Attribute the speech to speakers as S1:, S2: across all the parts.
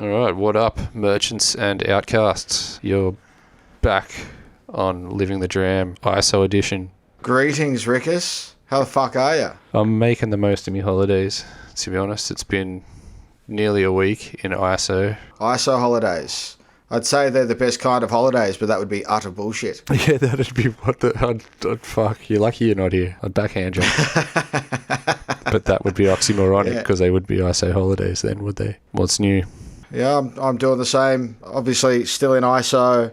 S1: All right, what up, merchants and outcasts? You're back on Living the Dram ISO edition.
S2: Greetings, Rickus. How the fuck are you?
S1: I'm making the most of my holidays, to be honest. It's been nearly a week in ISO.
S2: ISO holidays. I'd say they're the best kind of holidays, but that would be utter bullshit.
S1: Yeah, that'd be what the... I'd fuck. You're lucky you're not here. I'd backhand you. But that would be oxymoronic because they would be ISO holidays then, would they? What's new?
S2: Yeah, I'm doing the same. Obviously, still in ISO.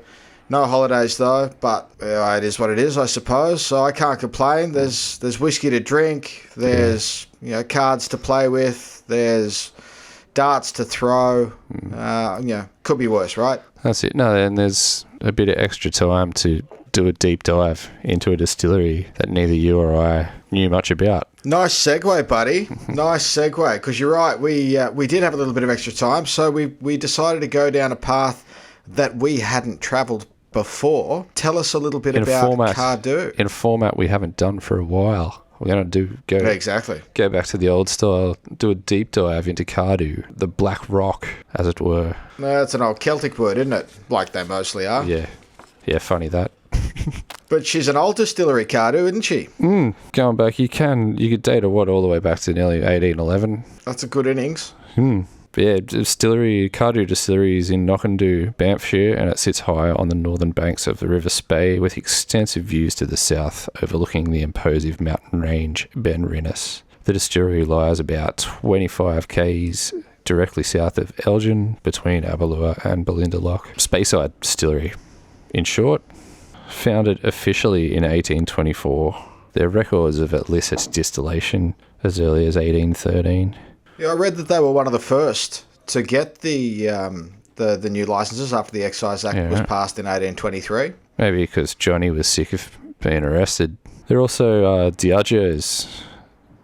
S2: No holidays, though, but it is what it is, I suppose. So I can't complain. There's whiskey to drink. There's cards to play with. There's darts to throw. Could be worse, right?
S1: That's it. No, and there's a bit of extra time to do a deep dive into a distillery that neither you or I knew much about.
S2: Nice segue, buddy. Nice segue. Because you're right, we did have a little bit of extra time, so we decided to go down a path that we hadn't travelled before. Tell us a little bit about Cardhu.
S1: In a format we haven't done for a while. We're going to go back to the old style, do a deep dive into Cardhu, the black rock, as it were.
S2: No, that's an old Celtic word, isn't it? Like they mostly are.
S1: Yeah, funny that.
S2: But she's an old distillery, Cardhu, isn't she?
S1: Going back, you could date her all the way back to nearly 1811.
S2: That's a good innings.
S1: Yeah, Cardhu Distillery is in Knockandoo, Banffshire, and it sits high on the northern banks of the River Spey with extensive views to the south overlooking the imposing mountain range Ben Rinnes. The distillery lies about 25 k's directly south of Elgin between Aberlour and Belinda-Loch. Speyside Distillery. In short, founded officially in 1824, there are records of illicit distillation as early as 1813.
S2: Yeah, I read that they were one of the first to get the new licenses after the Excise Act was passed in 1823.
S1: Maybe because Johnny was sick of being arrested. They're also Diageo's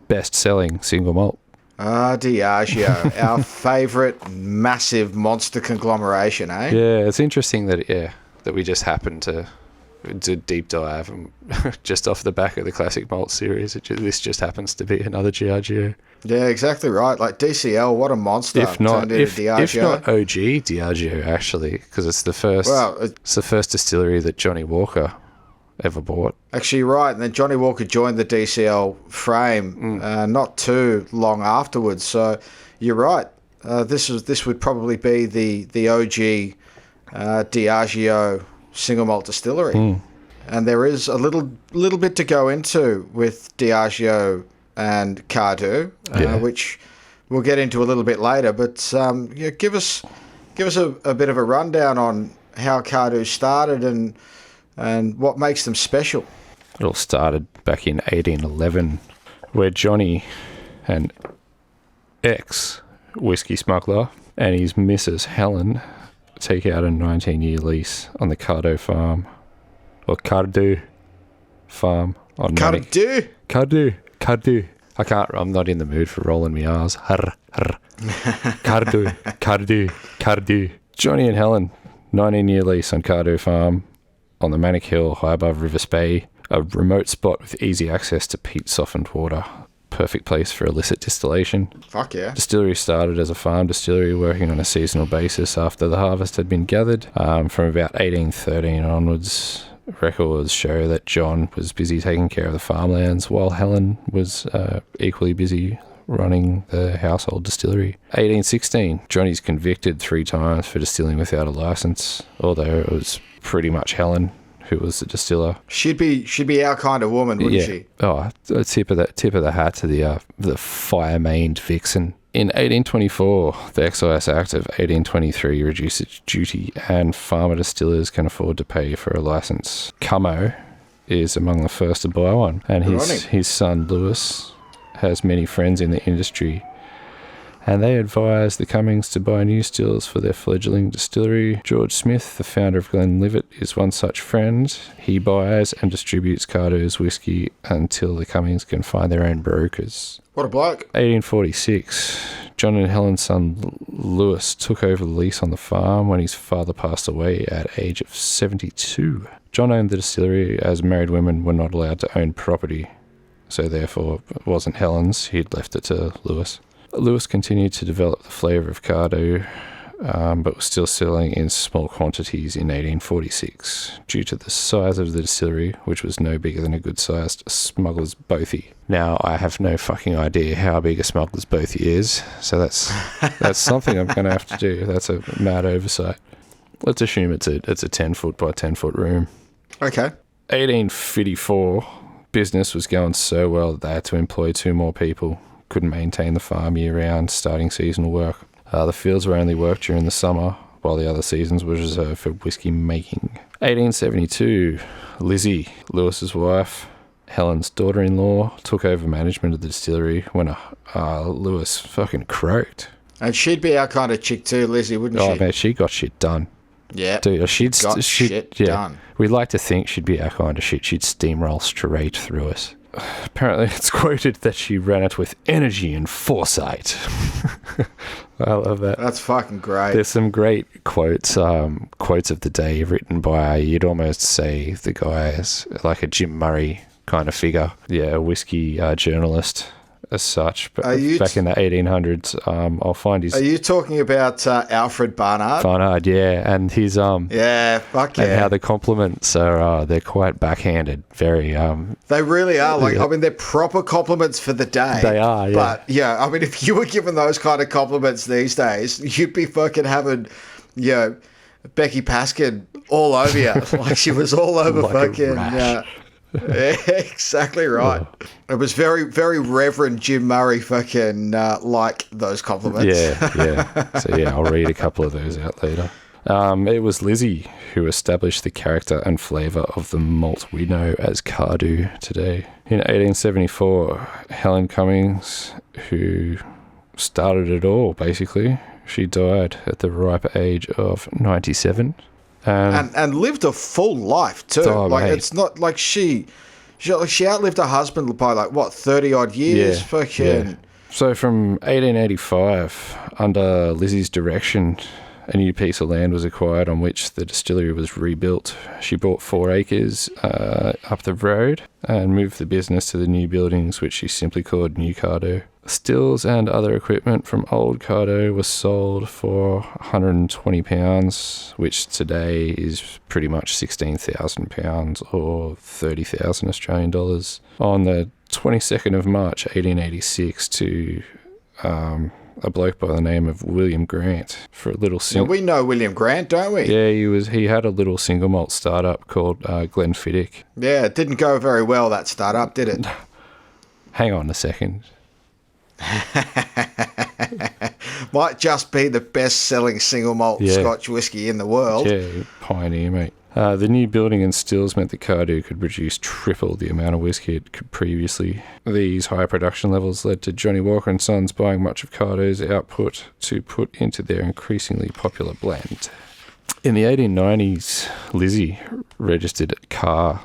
S1: best-selling single malt.
S2: Diageo, our favourite massive monster conglomeration, eh?
S1: Yeah, it's interesting that we just happened to do deep dive and just off the back of the classic malt series. This just happens to be another Diageo.
S2: Yeah, exactly right. Like DCL, what a monster!
S1: If not OG Diageo, actually, because it's the first. Well, it's the first distillery that Johnnie Walker ever bought.
S2: Actually, right. And then Johnnie Walker joined the DCL frame not too long afterwards. So you're right. This would probably be the OG Diageo single malt distillery. And there is a little bit to go into with Diageo and Cardhu, which we'll get into a little bit later. But give us a bit of a rundown on how Cardhu started and what makes them special.
S1: It all started back in 1811, where Johnny, an ex-whiskey smuggler, and his missus Helen take out a 19-year lease on the Cardhu farm, or Cardhu farm on
S2: Cardhu.
S1: Cardhu. I'm not in the mood for rolling my R's. Cardhu. Johnny and Helen, 19-year lease on Cardhu farm on the Manic Hill, high above River Spey, a remote spot with easy access to peat-softened water. Perfect place for illicit distillation.
S2: Fuck yeah.
S1: Distillery started as a farm distillery working on a seasonal basis after the harvest had been gathered. From about 1813 onwards, records show that John was busy taking care of the farmlands while Helen was equally busy running the household distillery. 1816, Johnny's convicted 3 times for distilling without a license, although it was pretty much Helen who was the distiller.
S2: She'd be our kind of woman, wouldn't she?
S1: Oh, a tip of the hat to the fire-maned vixen. In 1824, the Excise Act of 1823 reduced its duty, and farmer distillers can afford to pay for a license. Cummo is among the first to buy one, and his son Lewis has many friends in the industry. And they advised the Cummings to buy new stills for their fledgling distillery. George Smith, the founder of Glenlivet, is one such friend. He buys and distributes Cardhu's whiskey until the Cummings can find their own brokers.
S2: What a bloke.
S1: 1846, John and Helen's son Lewis took over the lease on the farm when his father passed away at the age of 72. John owned the distillery as married women were not allowed to own property, so therefore it wasn't Helen's. He'd left it to Lewis. Lewis continued to develop the flavour of Cardhu but was still selling in small quantities in 1846 due to the size of the distillery, which was no bigger than a good-sized smuggler's bothy. Now, I have no fucking idea how big a smuggler's bothy is, so that's something I'm going to have to do. That's a mad oversight. Let's assume it's a 10-foot by 10-foot room.
S2: Okay.
S1: 1854, business was going so well that they had to employ 2 more people. Couldn't maintain the farm year-round, starting seasonal work. The fields were only worked during the summer, while the other seasons were reserved for whiskey making. 1872, Lizzie, Lewis's wife, Helen's daughter-in-law, took over management of the distillery when Lewis fucking croaked.
S2: And she'd be our kind of chick too, Lizzie, wouldn't she?
S1: Oh, man, she got shit done.
S2: Yeah.
S1: Dude, she'd
S2: shit done.
S1: We'd like to think she'd be our kind of shit. She'd steamroll straight through us. Apparently, it's quoted that she ran it with energy and foresight. I love that.
S2: That's fucking great.
S1: There's some great quotes of the day written by, you'd almost say the guy is like a Jim Murray kind of figure. Yeah, a whiskey journalist as such. But back in the 1800s, I'll find his...
S2: Are you talking about Alfred Barnard?
S1: Barnard, yeah. And his...
S2: yeah, fuck yeah.
S1: And how the compliments are, they're quite backhanded. Very...
S2: They really are. Like, I mean, they're proper compliments for the day.
S1: They are, yeah.
S2: But, yeah, I mean, if you were given those kind of compliments these days, you'd be fucking having, you know, Becky Paskin all over you. Like, she was all over
S1: like
S2: fucking... exactly right. Oh. It was very, very Reverend Jim Murray fucking like those compliments.
S1: Yeah. So, yeah, I'll read a couple of those out later. It was Lizzie who established the character and flavour of the malt we know as Cardhu today. In 1874, Helen Cummings, who started it all, basically, she died at the ripe age of 97.
S2: And lived a full life too. Mate. It's not like she outlived her husband by 30 odd years.
S1: Yeah,
S2: fucking.
S1: Yeah. So from 1885, under Lizzie's direction, a new piece of land was acquired on which the distillery was rebuilt. She bought 4 acres up the road and moved the business to the new buildings, which she simply called New Cardhu. Stills and other equipment from old Cardhu was sold for £120, which today is pretty much £16,000 or 30,000 Australian dollars. On the 22nd of March 1886 to a bloke by the name of William Grant for a little single...
S2: We know William Grant, don't we?
S1: Yeah, he had a little single malt startup called Glenfiddich.
S2: Yeah, it didn't go very well, that startup, did it?
S1: Hang on a second.
S2: Might just be the best-selling single malt Scotch whiskey in the world.
S1: Yeah, pioneer, mate. The new building and stills meant that Cardhu could produce triple the amount of whiskey it could previously. These high production levels led to Johnnie Walker Sons buying much of Cardhu's output to put into their increasingly popular blend. In the 1890s, Lizzie registered Car-Do,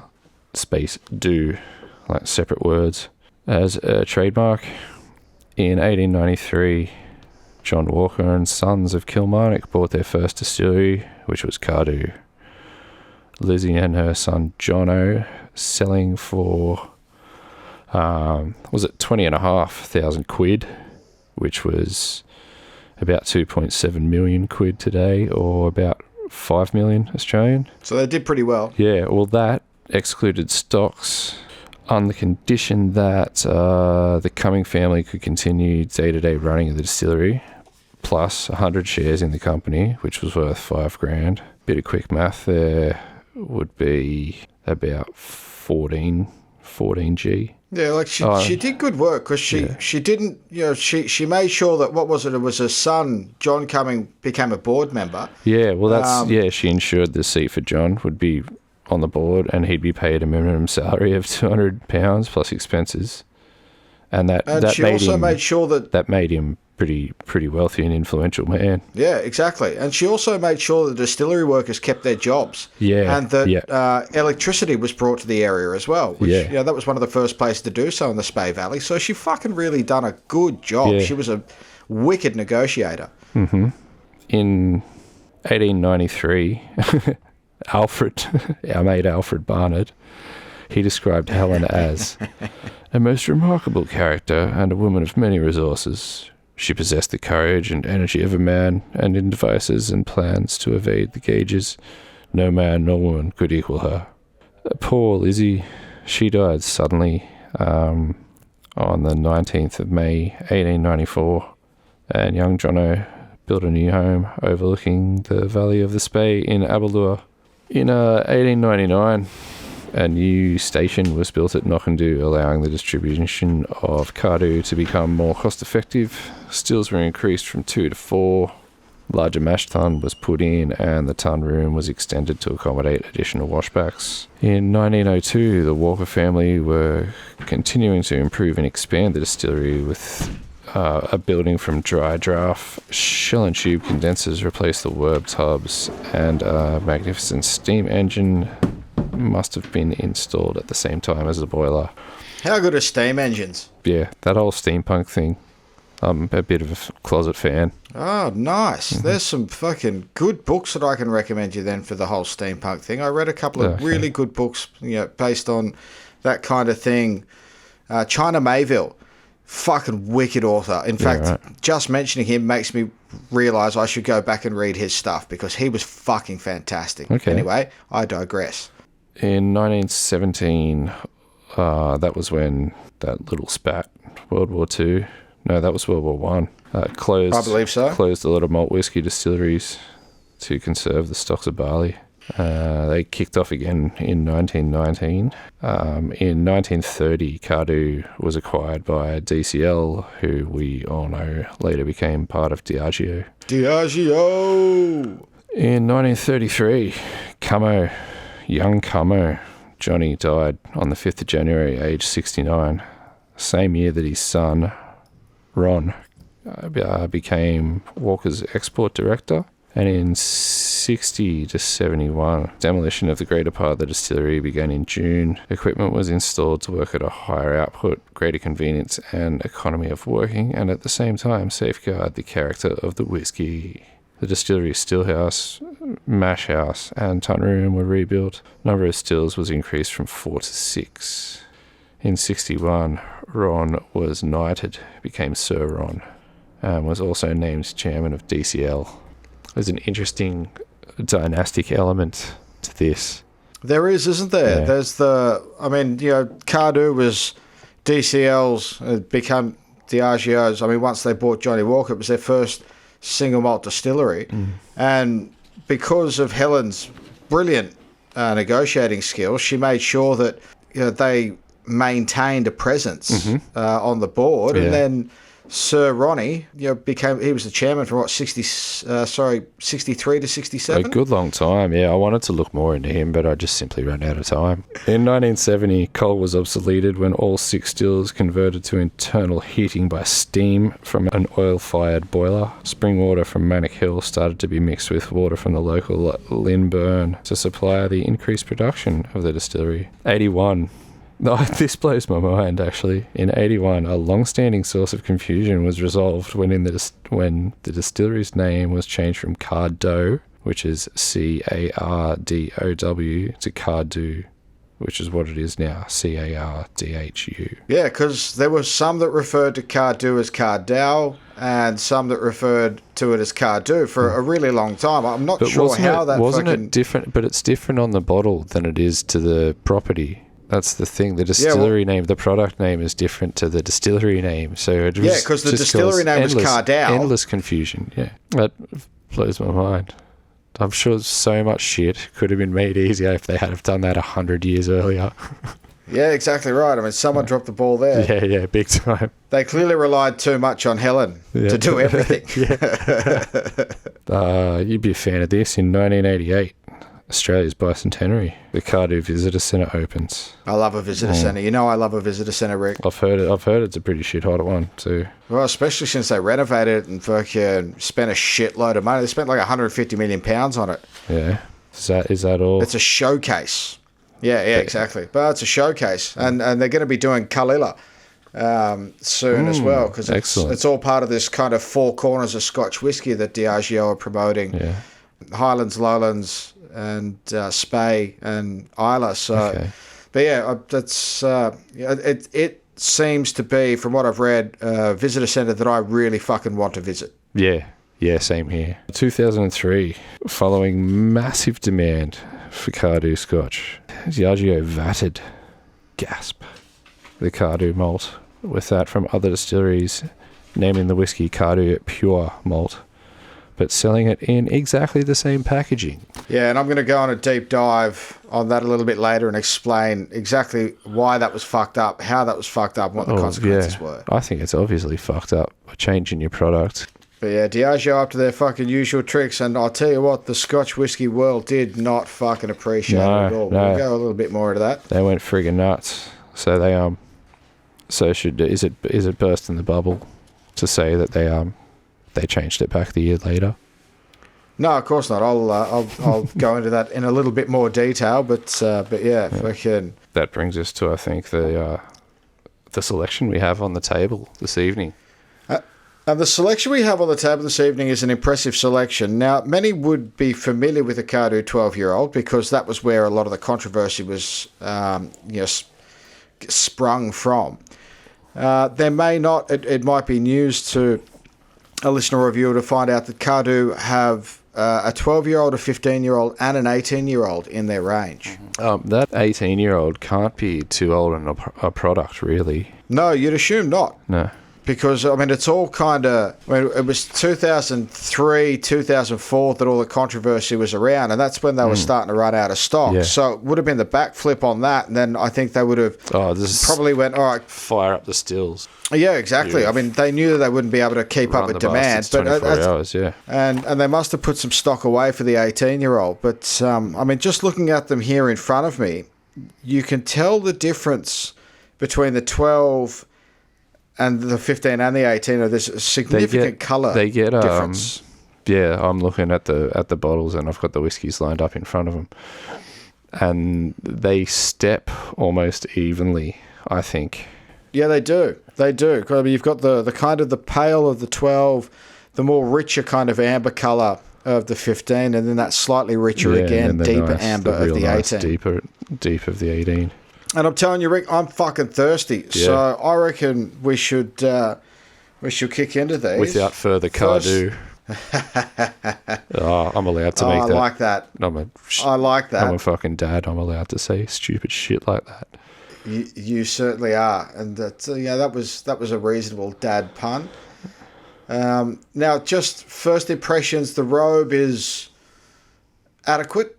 S1: like separate words, as a trademark. In 1893, John Walker and Sons of Kilmarnock bought their first distillery, which was Cardhu. Lizzie and her son Jono selling for, was it 20,500 quid, which was about 2.7 million quid today, or about 5 million Australian.
S2: So they did pretty well.
S1: Yeah, well, that excluded stocks on the condition that the Cumming family could continue day-to-day running of the distillery, plus 100 shares in the company, which was worth $5,000. Bit of quick math there would be about 14 G.
S2: Yeah, like she did good work because she didn't, she made sure that, it was her son, John Cumming, became a board member.
S1: Yeah, well, she ensured the seat for John would be on the board and he'd be paid a minimum salary of £200 plus expenses. And that made sure that made him pretty wealthy and influential man.
S2: Yeah, exactly. And she also made sure the distillery workers kept their jobs.
S1: Yeah.
S2: And that electricity was brought to the area as well. Which, that was one of the first places to do so in the Spey Valley. So she fucking really done a good job. Yeah. She was a wicked negotiator.
S1: Mm-hmm. In 1893, our mate Alfred Barnard, he described Helen as a most remarkable character and a woman of many resources, She possessed the courage and energy of a man, and in devices and plans to evade the gauges, no man nor woman could equal her. Poor Lizzie, she died suddenly on the 19th of May, 1894, and young Jono built a new home overlooking the Valley of the Spey in Aberlour. In 1899, a new station was built at Knockandoo, allowing the distribution of Cardhu to become more cost-effective. Stills were increased from 2 to 4. Larger mash tun was put in, and the tun room was extended to accommodate additional washbacks. In 1902, the Walker family were continuing to improve and expand the distillery with a building from dry draft. Shell and tube condensers replaced the Werb tubs, and a magnificent steam engine must have been installed at the same time as the boiler.
S2: How good are steam engines?
S1: Yeah, that whole steampunk thing. I'm a bit of a closet fan.
S2: Oh, nice. There's some fucking good books that I can recommend you then for the whole steampunk thing. I read a couple of really good books, based on that kind of thing. China Mayville, fucking wicked author. In fact, just mentioning him makes me realise I should go back and read his stuff because he was fucking fantastic. Okay. Anyway, I digress.
S1: In 1917, that was when that little spat, World War II... No, that was World War One. Closed. I believe so. Closed a lot of malt whiskey distilleries to conserve the stocks of barley. They kicked off again in 1919. In 1930, Cardhu was acquired by DCL, who we all know later became part of Diageo. In 1933, young Camo, Johnny died on the 5th of January, aged 69. Same year that his son, Ron, became Walker's export director, and in 60 to 71, demolition of the greater part of the distillery began in June. Equipment was installed to work at a higher output, greater convenience and economy of working, and at the same time safeguard the character of the whiskey. The distillery's stillhouse, mash house and tun room were rebuilt. Number of stills was increased from 4 to 6. In 61, Ron was knighted, became Sir Ron, and was also named chairman of DCL. There's an interesting dynastic element to this. There is, isn't there? Yeah. There's Cardhu was DCL's, become Diageo's. Once they bought Johnnie Walker, it was their first single malt distillery. And because of Helen's brilliant negotiating skills, she made sure that they maintained a presence on the board, and then Sir Ronnie, he was the chairman for 63 to 67. A good long time. Yeah, I wanted to look more into him, but I just simply ran out of time. In 1970, coal was obsoleted when all 6 stills converted to internal heating by steam from an oil-fired boiler. Spring water from Manic Hill started to be mixed with water from the local Lynburn to supply the increased production of the distillery. 81. No, this blows my mind, actually. In 81, a long-standing source of confusion was resolved when the distillery's name was changed from Cardhu, which is Carddow, to Cardhu, which is what it is now, Cardhu. Yeah, because there were some that referred to Cardhu as Carddow, and some that referred to it as Cardhu for a really long time. I'm not sure how that wasn't it different, but it's different on the bottle than it is to the property. That's the thing. The distillery name, the product name is different to the distillery name. So it was because the distillery name was Carddow. Endless confusion. Yeah, that blows my mind. I'm sure so much shit could have been made easier if they had have done that 100 years earlier. Yeah, exactly right. Someone dropped the ball there. Yeah, big time. They clearly relied too much on Helen to do everything. You'd be a fan of this. In 1988. Australia's bicentenary. The Cardhu Visitor Centre opens. I love a visitor centre. I love a visitor centre, Rick. I've heard it's a pretty shit hot one too. Well, especially since they renovated it and fucking spent a shitload of money. They spent like £150 million on it. Yeah. Is that all? It's a showcase. Yeah, exactly. But it's a showcase, and they're going to be doing Kalila soon as well, because it's all part of this kind of 4 corners of Scotch whiskey that Diageo are promoting. Yeah. Highlands, Lowlands, and Spey and Isla. So, but yeah, that's it
S2: seems to be, from what I've read, a visitor centre that I really fucking want to visit.
S1: Yeah, same here. 2003, following massive demand for Cardhu Scotch, Diageo vatted, gasp, the Cardhu malt, with that from other distilleries naming the whiskey Cardhu Pure Malt, but selling it in exactly the same packaging.
S2: Yeah, and I'm going to go on a deep dive on that a little bit later and explain exactly why that was fucked up, how that was fucked up, and what the consequences were.
S1: I think it's obviously fucked up by changing your product.
S2: But yeah, Diageo up to their fucking usual tricks, and I'll tell you what, the Scotch whisky world did not fucking appreciate it at all.
S1: No.
S2: We'll go a little bit more into that.
S1: They went friggin' nuts. So they is it bursting the bubble to say that they changed it back the year later?
S2: No, of course not. I'll go into that in a little bit more detail, but yeah, if I can.
S1: That brings us to, I think, the selection we have on the table this evening.
S2: The selection we have on the table this evening is an impressive selection. Now, many would be familiar with the Cardhu 12-year-old because that was where a lot of the controversy was sprung from. There may not, it might be news to a listener or viewer to find out that Cardhu have a 12-year-old, a 15-year-old, and an 18-year-old in their range.
S1: That 18-year-old can't be too old in a product, really.
S2: No, you'd assume not.
S1: No.
S2: Because, I mean, it's all kind of... I mean, it was 2003, 2004 that all the controversy was around, and that's when they were starting to run out of stock.
S1: Yeah.
S2: So it would have been the backflip on that, and then I think they would have probably went, all right...
S1: Fire up the stills.
S2: Yeah, exactly. I mean, they knew that they wouldn't be able to keep up with demand.
S1: But 24 hours, yeah.
S2: And they must have put some stock away for the 18-year-old. But, I mean, just looking at them here in front of me, you can tell the difference between the 12... and the 15 and the 18, there's a significant colour difference.
S1: Yeah, I'm looking at the bottles and I've got the whiskies lined up in front of them. And they step almost evenly, I think.
S2: Yeah, they do. They do. I mean, you've got the kind of the pale of the 12, the more richer kind of amber colour of the 15, and then that slightly richer again, deeper amber of the 18.
S1: Deep of the 18.
S2: And I'm telling you, Rick, I'm fucking thirsty. Yeah. So I reckon we should kick into these.
S1: Without further ado. I'm allowed to make that.
S2: I like that. I like that.
S1: I'm a fucking dad. I'm allowed to say stupid shit like that.
S2: You certainly are. And that was a reasonable dad pun. Now, just first impressions, the robe is adequate.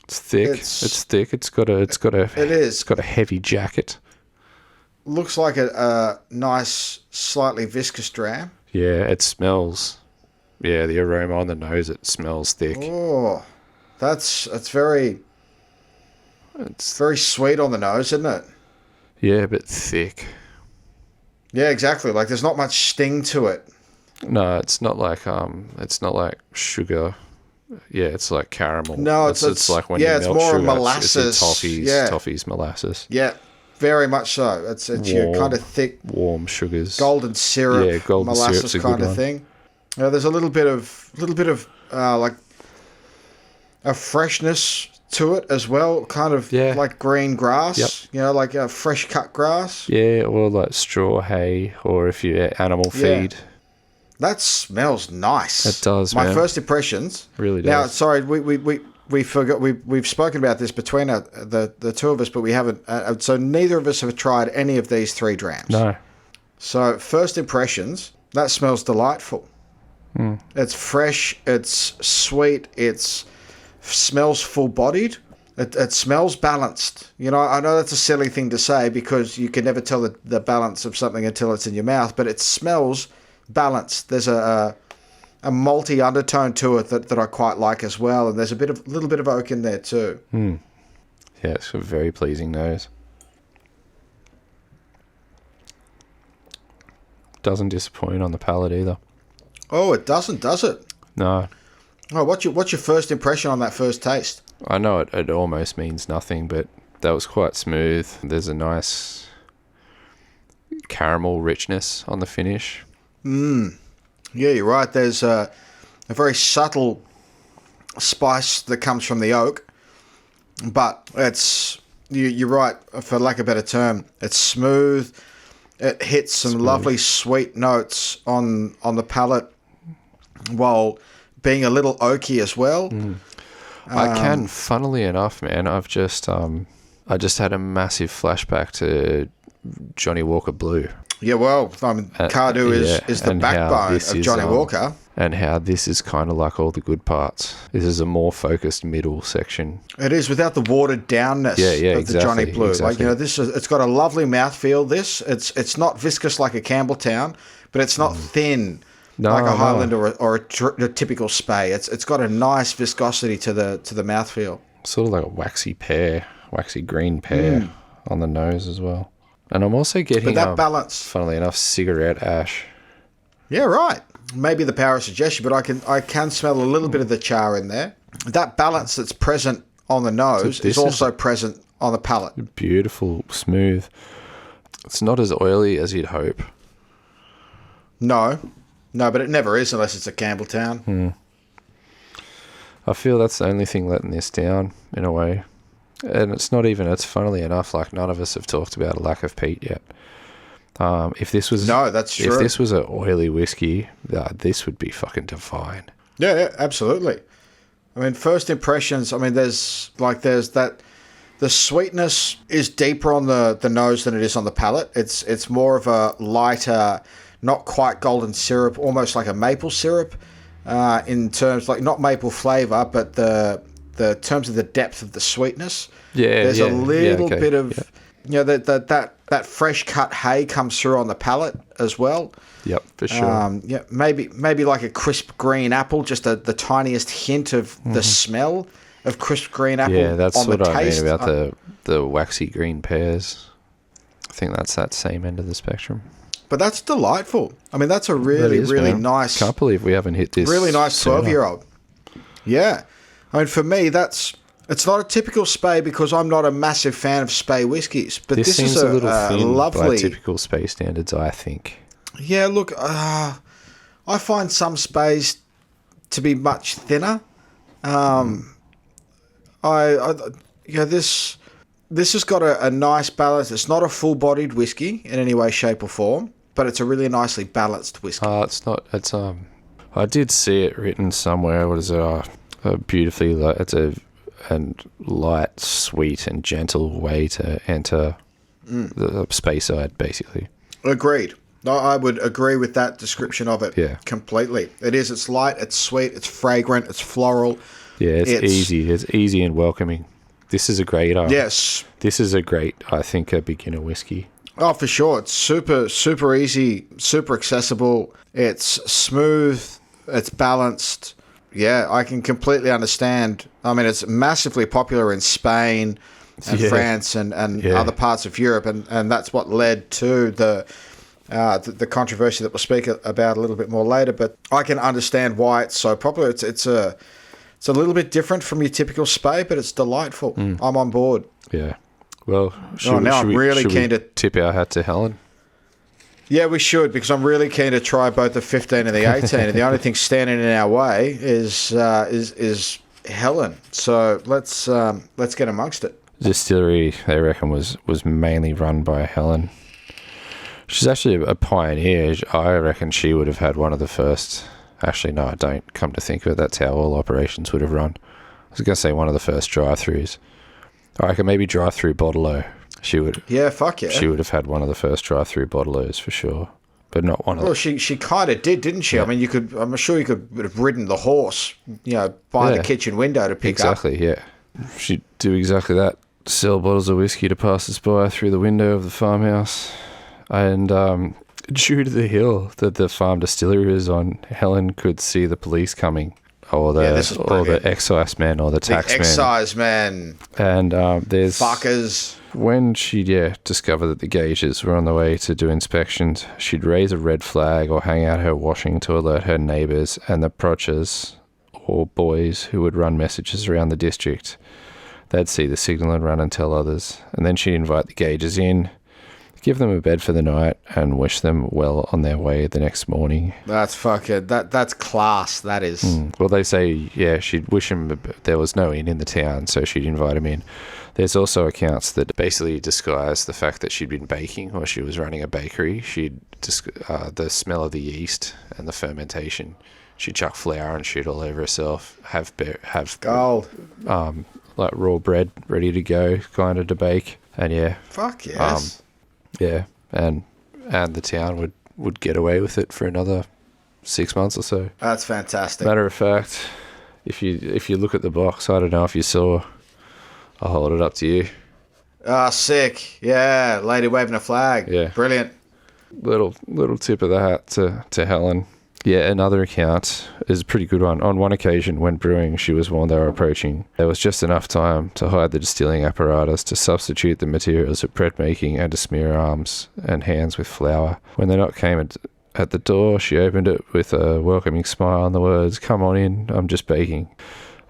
S1: It's thick. It's thick. It's got a heavy jacket.
S2: Looks like a nice, slightly viscous dram.
S1: Yeah, it smells. Yeah, the aroma on the nose, it smells thick.
S2: Oh, it's very sweet on the nose, isn't it?
S1: Yeah, but thick.
S2: Yeah, exactly. Like there's not much sting to it.
S1: No, it's not like sugar. Yeah, it's like caramel.
S2: No, it's
S1: like when you melt
S2: more
S1: sugar,
S2: molasses.
S1: Toffees, molasses.
S2: Yeah, very much so. It's warm, your kind of thick,
S1: warm sugars,
S2: golden syrup, molasses kind of thing. There's a little bit of like a freshness to it as well, kind of like green grass. Yep. Like a fresh cut grass.
S1: Yeah, or like straw hay, or if you animal feed.
S2: That smells nice.
S1: It does.
S2: My first impressions
S1: really does.
S2: Now, sorry, we forgot. We've spoken about this between the two of us, but we haven't. So neither of us have tried any of these three drams.
S1: No.
S2: So first impressions, that smells delightful. It's fresh. It's sweet. It smells full-bodied. It smells balanced. I know that's a silly thing to say because you can never tell the balance of something until it's in your mouth, but it smells balanced. There's a malty undertone to it that I quite like as well, and there's a little bit of oak in there too.
S1: Yeah, it's a very pleasing nose. Doesn't disappoint on the palate either.
S2: Oh, it doesn't, does it?
S1: No.
S2: Oh, what's your first impression on that first taste?
S1: I know it almost means nothing, but that was quite smooth. There's a nice caramel richness on the finish.
S2: Yeah, you're right. There's a very subtle spice that comes from the oak, but it's you're right, for lack of a better term. It's smooth. It hits some lovely sweet notes on the palate, while being a little oaky as well.
S1: Funnily enough, man, I just had a massive flashback to Johnnie Walker Blue.
S2: Yeah, well, I mean, Cardhu is the backbone of Johnnie Walker.
S1: And how this is kind of like all the good parts. This is a more focused middle section.
S2: It is, without the watered downness of the Johnnie Blue.
S1: Exactly.
S2: Like, it's got a lovely mouthfeel. It's not viscous like a Campbelltown, but it's not thin like a Highland or a typical Spey. It's got a nice viscosity to the mouthfeel.
S1: Sort of like a waxy green pear on the nose as well. And I'm also getting,
S2: but that balance,
S1: funnily enough, cigarette ash.
S2: Yeah, right. Maybe the power of suggestion, but I can smell a little bit of the char in there. That balance that's present on the nose is also present on the palate.
S1: Beautiful, smooth. It's not as oily as you'd hope.
S2: No, but it never is unless it's a Campbelltown.
S1: I feel that's the only thing letting this down, in a way. And it's funnily enough, like, none of us have talked about a lack of peat yet. If this was
S2: that's true.
S1: If this was an oily whiskey, this would be fucking divine.
S2: Yeah, absolutely. I mean, first impressions, I mean, there's that, the sweetness is deeper on the nose than it is on the palate. It's more of a lighter, not quite golden syrup, almost like a maple syrup, in terms, like, not maple flavour, but the terms of the depth of the sweetness.
S1: Yeah,
S2: there's a little bit of, that fresh cut hay comes through on the palate as well.
S1: Yep, for sure.
S2: Maybe like a crisp green apple, just the tiniest hint of the smell of crisp green apple.
S1: Yeah, that's
S2: on
S1: what
S2: the
S1: I
S2: taste.
S1: mean about the waxy green pears. I think that's that same end of the spectrum.
S2: But that's delightful. I mean, that's a really nice.
S1: Can't believe we haven't hit this.
S2: Really nice 12-year-old. Yeah, I mean, for me, it's not a typical Spey because I'm not a massive fan of Spey whiskies. But this
S1: seems
S2: is
S1: a little thin
S2: lovely,
S1: by typical Spey standards, I think.
S2: Yeah, look, I find some Speys to be much thinner. This has got a nice balance. It's not a full-bodied whiskey in any way, shape, or form, but it's a really nicely balanced whiskey.
S1: It's not. It's I did see it written somewhere. What is it? Beautifully, it's a light, sweet, and gentle way to enter the Speyside, basically.
S2: Agreed. No, I would agree with that description of it.
S1: Yeah.
S2: Completely. It is. It's light, it's sweet, it's fragrant, it's floral.
S1: Yeah, it's easy. It's easy and welcoming. This is a great...
S2: yes.
S1: This is a great, I think, a beginner whiskey.
S2: Oh, for sure. It's super easy, super accessible. It's smooth. It's balanced. Yeah, I can completely understand. I mean, it's massively popular in Spain and France and other parts of Europe, and that's what led to the controversy that we'll speak about a little bit more later. But I can understand why it's so popular. It's a little bit different from your typical Spey, but it's delightful. I'm on board.
S1: Yeah. Well,
S2: I'm really keen to
S1: tip our hat to Helen.
S2: Yeah, we should, because I'm really keen to try both the 15 and the 18. And the only thing standing in our way is Helen. So let's get amongst it.
S1: Distillery, they reckon, was mainly run by Helen. She's actually a pioneer. I reckon she would have had one of the first. Actually, no, I don't. Come to think of it, that's how all operations would have run. I was going to say one of the first drive-thrus. I reckon maybe drive-through Bottle-O. She would.
S2: Yeah, fuck yeah.
S1: She would have had one of the first drive-through Bottle-Os for sure, but not one of.
S2: Well, she kind of did, didn't she? Yeah. I mean, I'm sure you could have ridden the horse, by the kitchen window to pick up.
S1: Exactly. Yeah, she'd do exactly that. Sell bottles of whiskey to passers-by through the window of the farmhouse, and due to the hill that the farm distillery was on, Helen could see the police coming. Or the excise man or the tax man.
S2: Excise man.
S1: And there's...
S2: Fuckers.
S1: When she discovered that the gauges were on the way to do inspections, she'd raise a red flag or hang out her washing to alert her neighbours and the prochers, or boys who would run messages around the district. They'd see the signal and run and tell others. And then she'd invite the gauges in, give them a bed for the night, and wish them well on their way the next morning.
S2: That's fucking... That's class, that is.
S1: Well, they say, yeah, she'd wish him... There was no inn in the town, so she'd invite him in. There's also accounts that basically disguise the fact that she'd been baking or she was running a bakery. The smell of the yeast and the fermentation. She'd chuck flour and shit all over herself. Have
S2: Gold.
S1: Like raw bread ready to go, kind of to bake. And yeah.
S2: Fuck yes.
S1: Yeah, and the town would get away with it for another 6 months or so.
S2: That's fantastic.
S1: Matter of fact, if you look at the box, I don't know if you saw. I'll hold it up to you.
S2: Ah, sick. Yeah, lady waving a flag.
S1: Yeah.
S2: Brilliant.
S1: Little tip of the hat to Helen. Yeah, another account is a pretty good one. On one occasion, when brewing, she was warned they were approaching. There was just enough time to hide the distilling apparatus, to substitute the materials of bread making, and to smear arms and hands with flour. When the knock came at the door, she opened it with a welcoming smile and the words, "Come on in, I'm just baking."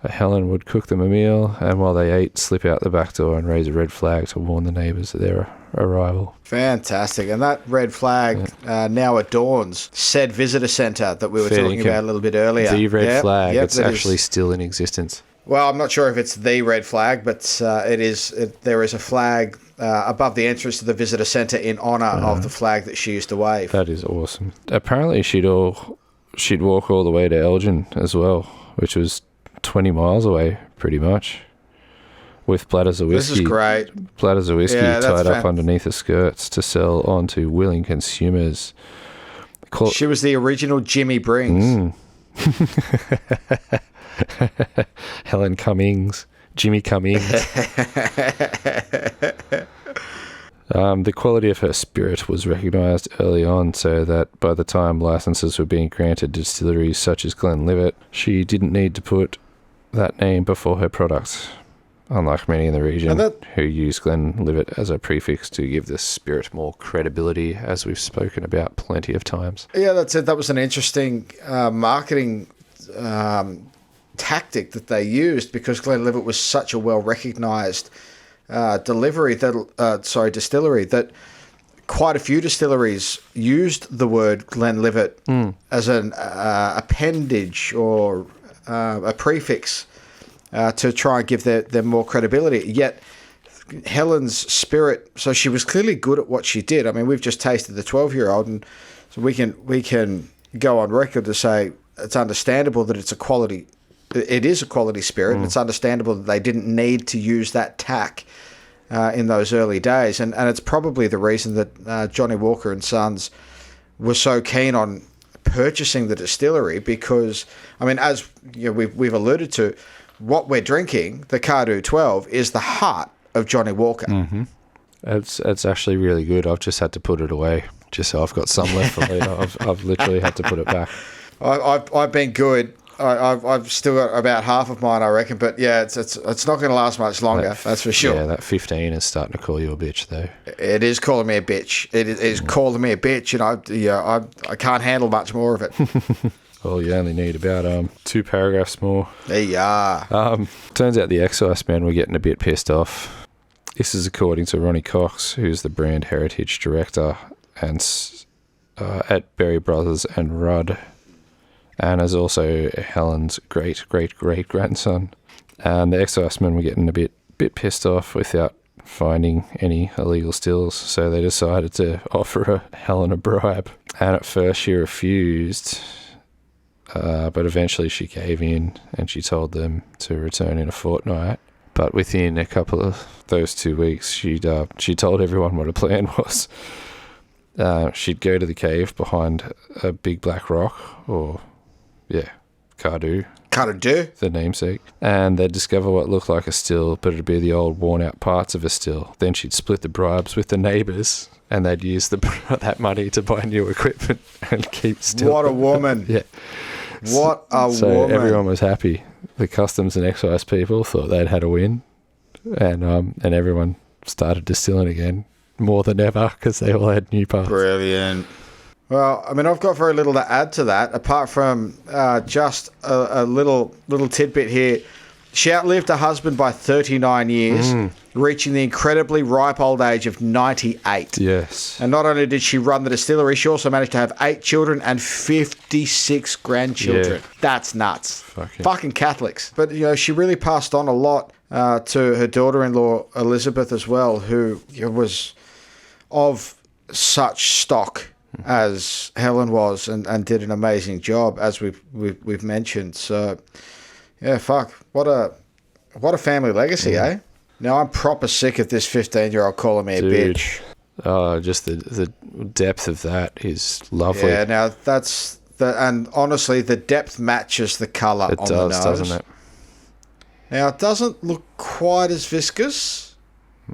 S1: Helen would cook them a meal, and while they ate, slip out the back door and raise a red flag to warn the neighbours of their arrival.
S2: Fantastic. And that red flag now adorns said visitor centre that we were talking about a little bit earlier.
S1: The red flag, it's actually still in existence.
S2: Well, I'm not sure if it's the red flag, but there is a flag above the entrance to the visitor centre in honour of the flag that she used to wave.
S1: That is awesome. Apparently she'd walk all the way to Elgin as well, which was 20 miles away, pretty much, with bladders of whiskey.
S2: This is great.
S1: Bladders of whiskey tied up underneath her skirts to sell on to willing consumers.
S2: She was the original Jimmy Brings.
S1: Helen Cummings. Jimmy Cummings. The quality of her spirit was recognised early on, so that by the time licences were being granted to distilleries such as Glenlivet, she didn't need to put that name before her product, unlike many in the region who use Glenlivet as a prefix to give the spirit more credibility, as we've spoken about plenty of times.
S2: Yeah, that's it. That was an interesting marketing tactic that they used, because Glenlivet was such a well-recognised distillery that quite a few distilleries used the word Glenlivet as an appendage or a prefix to try and give them more credibility. Yet Helen's spirit, so she was clearly good at what she did. I mean, we've just tasted the 12-year-old, and so we can go on record to say it's understandable that it is a quality spirit, and it's understandable that they didn't need to use that tack in those early days. And it's probably the reason that Johnnie Walker and Sons were so keen on purchasing the distillery, because, I mean, as you know, we've alluded to, what we're drinking, the Cardhu 12, is the heart of Johnnie Walker.
S1: Mm-hmm. It's actually really good. I've just had to put it away, just so I've got some left for later. I've literally had to put it back.
S2: I've been good. I've still got about half of mine, I reckon. But yeah, it's not going to last much longer. That's for sure.
S1: Yeah, that 15 is starting to call you a bitch, though.
S2: It is calling me a bitch. It is calling me a bitch, and I can't handle much more of it.
S1: Well, you only need about 2 paragraphs more.
S2: There you are.
S1: Turns out the excise men were getting a bit pissed off. This is according to Ronnie Cox, who's the brand heritage director and at Berry Brothers and Rudd, and is also Helen's great-great-great-grandson. And the excisemen were getting a bit pissed off without finding any illegal stills, so they decided to offer Helen a bribe. And at first she refused, but eventually she gave in, and she told them to return in a fortnight. But within a couple of those 2 weeks, she told everyone what her plan was. She'd go to the cave behind a big black rock, Cardhu, the namesake, and they'd discover what looked like a still, but it'd be the old worn-out parts of a still. Then she'd split the bribes with the neighbours, and they'd use that money to buy new equipment and keep still.
S2: What a woman!
S1: Yeah.
S2: What a woman!
S1: So everyone was happy. The customs and excise people thought they'd had a win, and everyone started distilling again more than ever because they all had new parts.
S2: Brilliant. Well, I mean, I've got very little to add to that, apart from just a little tidbit here. She outlived her husband by 39 years, reaching the incredibly ripe old age of 98.
S1: Yes.
S2: And not only did she run the distillery, she also managed to have 8 children and 56 grandchildren.
S1: Yeah.
S2: That's nuts. Fucking Catholics. But, she really passed on a lot to her daughter-in-law, Elizabeth, as well, who was of such stock as Helen was and did an amazing job, as we've mentioned. So... yeah, fuck. What a family legacy, eh? Now, I'm proper sick of this 15-year-old calling me a bitch.
S1: Oh, just the depth of that is lovely.
S2: Yeah, now and honestly, the depth matches the colour on the nose. It does, doesn't it? Now, it doesn't look quite as viscous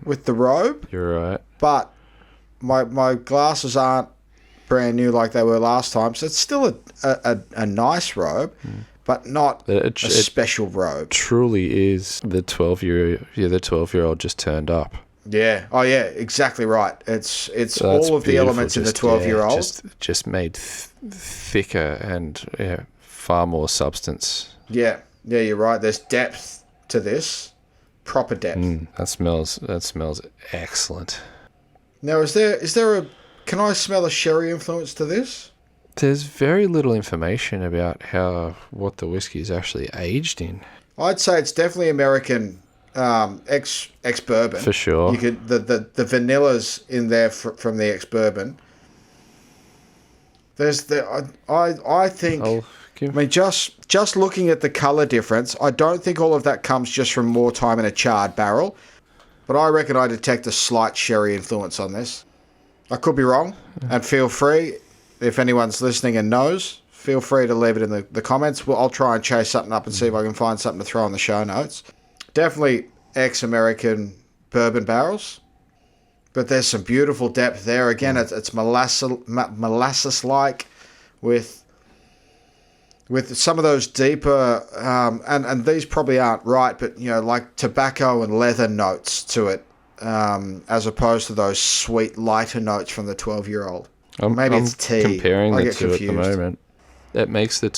S2: with the robe.
S1: You're right.
S2: But my glasses aren't brand new like they were last time, so it's still a nice robe. But not a special robe.
S1: Truly is the 12-year-old just turned up.
S2: Yeah. Oh, yeah. Exactly right. It's all of the elements in the 12-year-old.
S1: Just made thicker and far more substance.
S2: Yeah. Yeah, you're right. There's depth to this. Proper depth.
S1: That smells excellent.
S2: Now, is there can I smell a sherry influence to this?
S1: There's very little information about what the whiskey is actually aged in.
S2: I'd say it's definitely American ex-bourbon.
S1: For sure.
S2: You could the vanilla's in there from the ex-bourbon. I think just looking at the colour difference, I don't think all of that comes just from more time in a charred barrel, but I reckon I detect a slight sherry influence on this. I could be wrong, and feel free. If anyone's listening and knows, feel free to leave it in the comments. I'll try and chase something up and see if I can find something to throw in the show notes. Definitely ex-American bourbon barrels, but there's some beautiful depth there. Again, it's molasses-like with some of those deeper, and these probably aren't right, but like tobacco and leather notes to it, as opposed to those sweet lighter notes from the 12-year-old. Maybe it's tea.
S1: Comparing
S2: I
S1: the
S2: get
S1: two
S2: confused.
S1: at the moment. It makes the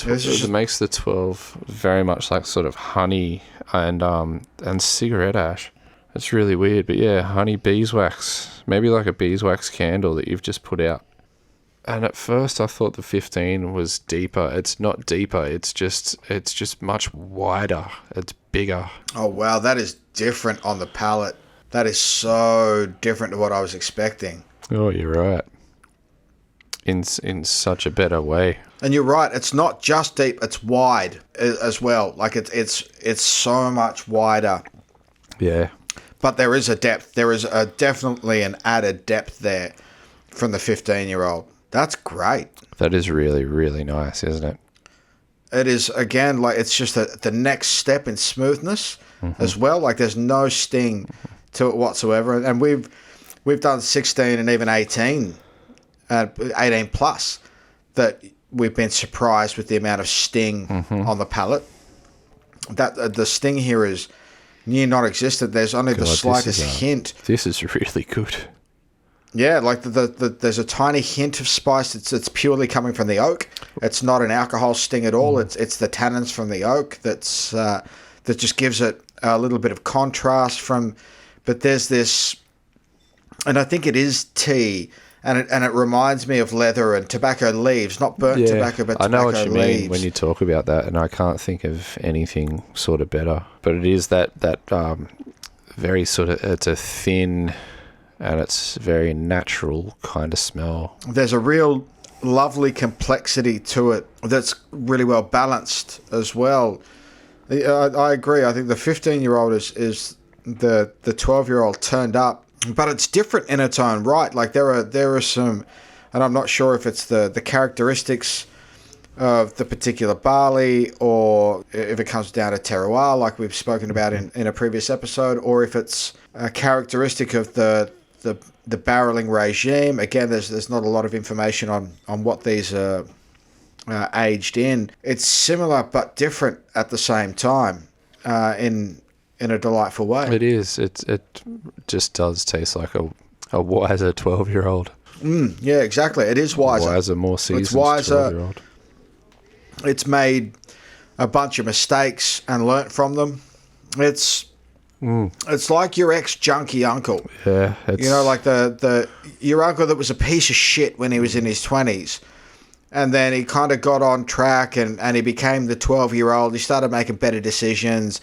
S1: 12 very much like sort of honey and cigarette ash. It's really weird, but yeah, honey beeswax. Maybe like a beeswax candle that you've just put out. And at first I thought the 15 was deeper. It's not deeper. It's just much wider. It's bigger.
S2: Oh wow, that is different on the palate. That is so different to what I was expecting.
S1: Oh, you're right. In such a better way.
S2: And you're right, it's not just deep, it's wide as well. Like it's so much wider.
S1: Yeah.
S2: But there is a depth. There is definitely an added depth there from the 15-year-old. That's great.
S1: That is really, really nice, isn't it?
S2: It is, again, like it's just the next step in smoothness as well. Like there's no sting to it whatsoever. And we've done 16 and even 18 plus, that we've been surprised with the amount of sting on the palate. That the sting here is near non-existent. There's only the slightest hint.
S1: This is really good.
S2: Yeah, like there's a tiny hint of spice. It's purely coming from the oak. It's not an alcohol sting at all. It's the tannins from the oak that just gives it a little bit of contrast from. But there's this, and I think it is tea. And it reminds me of leather and tobacco leaves, not burnt tobacco, but tobacco leaves.
S1: I know what you mean when you talk about that, and I can't think of anything sort of better. But it is that very sort of, it's a thin and it's very natural kind of smell. There's
S2: a real lovely complexity to it that's really well balanced as well. I agree. I think the 15-year-old is the 12-year-old turned up. But it's different in its own right. Like there are some, and I'm not sure if it's the characteristics of the particular barley, or if it comes down to terroir, like we've spoken about in a previous episode, or if it's a characteristic of the barreling regime. Again, there's not a lot of information on what these are aged in. It's similar but different at the same time in a delightful way.
S1: It is. It just does taste like a wiser 12-year-old.
S2: Yeah, exactly. It is wiser.
S1: Wiser, more seasoned 12-year-old.
S2: It's made a bunch of mistakes and learnt from them. It's like your ex-junkie uncle.
S1: Yeah.
S2: You know, like your uncle that was a piece of shit when he was in his 20s. And then he kind of got on track and he became the 12-year-old. He started making better decisions.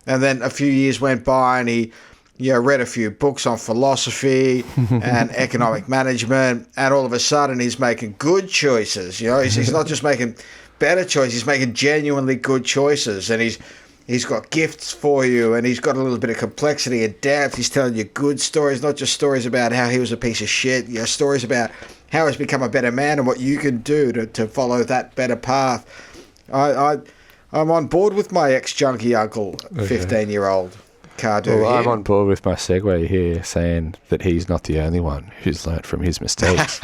S2: And then a few years went by and he read a few books on philosophy and economic management. And all of a sudden he's making good choices. You know, he's not just making better choices. He's making genuinely good choices. And he's got gifts for you, and he's got a little bit of complexity and depth. He's telling you good stories, not just stories about how he was a piece of shit. You know, stories about how he's become a better man and what you can do to follow that better path. I'm on board with my ex-junkie uncle, 15-year-old Cardhu.
S1: Well, I'm on board with my segue here, saying that he's not the only one who's learnt from his mistakes.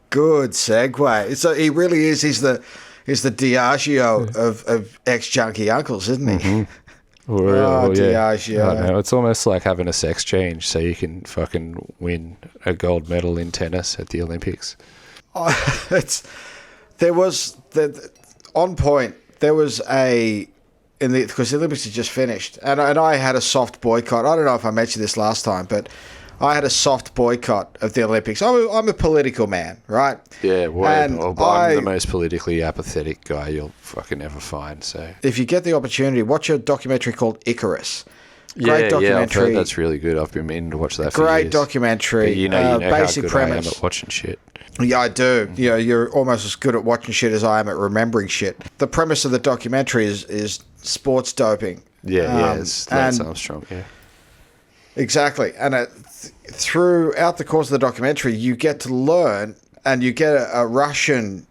S2: Good segue. So he really is. He's the Diageo of ex-junkie uncles, isn't he?
S1: Mm-hmm.
S2: Diageo.
S1: I know. It's almost like having a sex change so you can fucking win a gold medal in tennis at the Olympics.
S2: Because the Olympics had just finished, and I had a soft boycott. I don't know if I mentioned this last time, but I had a soft boycott of the Olympics. I'm a political man, right?
S1: Yeah,
S2: And
S1: I'm the most politically apathetic guy you'll fucking ever find. So
S2: if you get the opportunity, watch a documentary called Icarus.
S1: Great documentary. Yeah, I've heard that's really good. I've been meaning to watch that for years.
S2: Great documentary.
S1: But you know
S2: basic
S1: how good
S2: premise.
S1: I am at watching shit.
S2: Yeah, I do. You know, you're almost as good at watching shit as I am at remembering shit. The premise of the documentary is sports doping.
S1: Yeah, it's Lance Armstrong, yeah.
S2: Exactly. And throughout the course of the documentary, you get to learn, and you get a Russian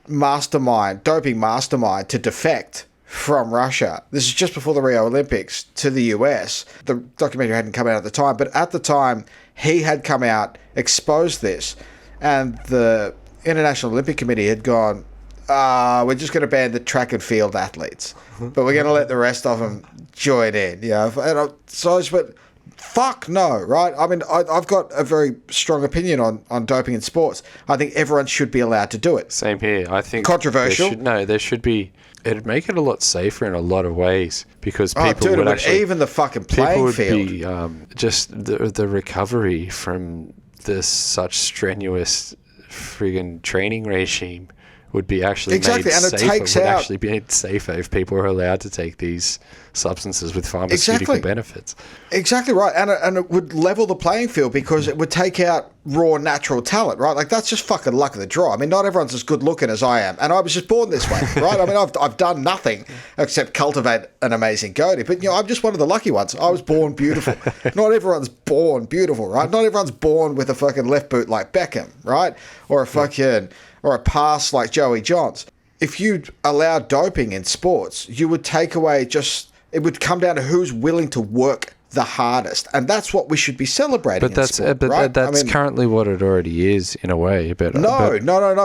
S2: doping mastermind to defect from Russia. This is just before the Rio Olympics to the US. The documentary hadn't come out at the time, but at the time he had come out, exposed this, and the International Olympic Committee had gone, we're just going to ban the track and field athletes, but we're going to let the rest of them join in. Yeah, so I just went, fuck no, right? I mean, I've got a very strong opinion on doping in sports. I think everyone should be allowed to do it.
S1: Same here. I think
S2: controversial.
S1: There should be. It'd make it a lot safer in a lot of ways because people would actually
S2: even the fucking playing field.
S1: Be just the recovery from such strenuous friggin' training regime would be actually made safer. Actually be made safer if people are allowed to take these substances with pharmaceutical benefits.
S2: Exactly right, and it would level the playing field because it would take out raw natural talent, right? Like that's just fucking luck of the draw. I mean, not everyone's as good looking as I am, and I was just born this way, right? I mean, I've done nothing except cultivate an amazing goatee, but you know, I'm just one of the lucky ones. I was born beautiful. Not everyone's born beautiful, right? Not everyone's born with a fucking left boot like Beckham, right? Or a pass like Joey Johns. If you allow doping in sports, you would take away it would come down to who's willing to work the hardest, and that's what we should be celebrating. That's
S1: currently what it already is in a way. But
S2: no,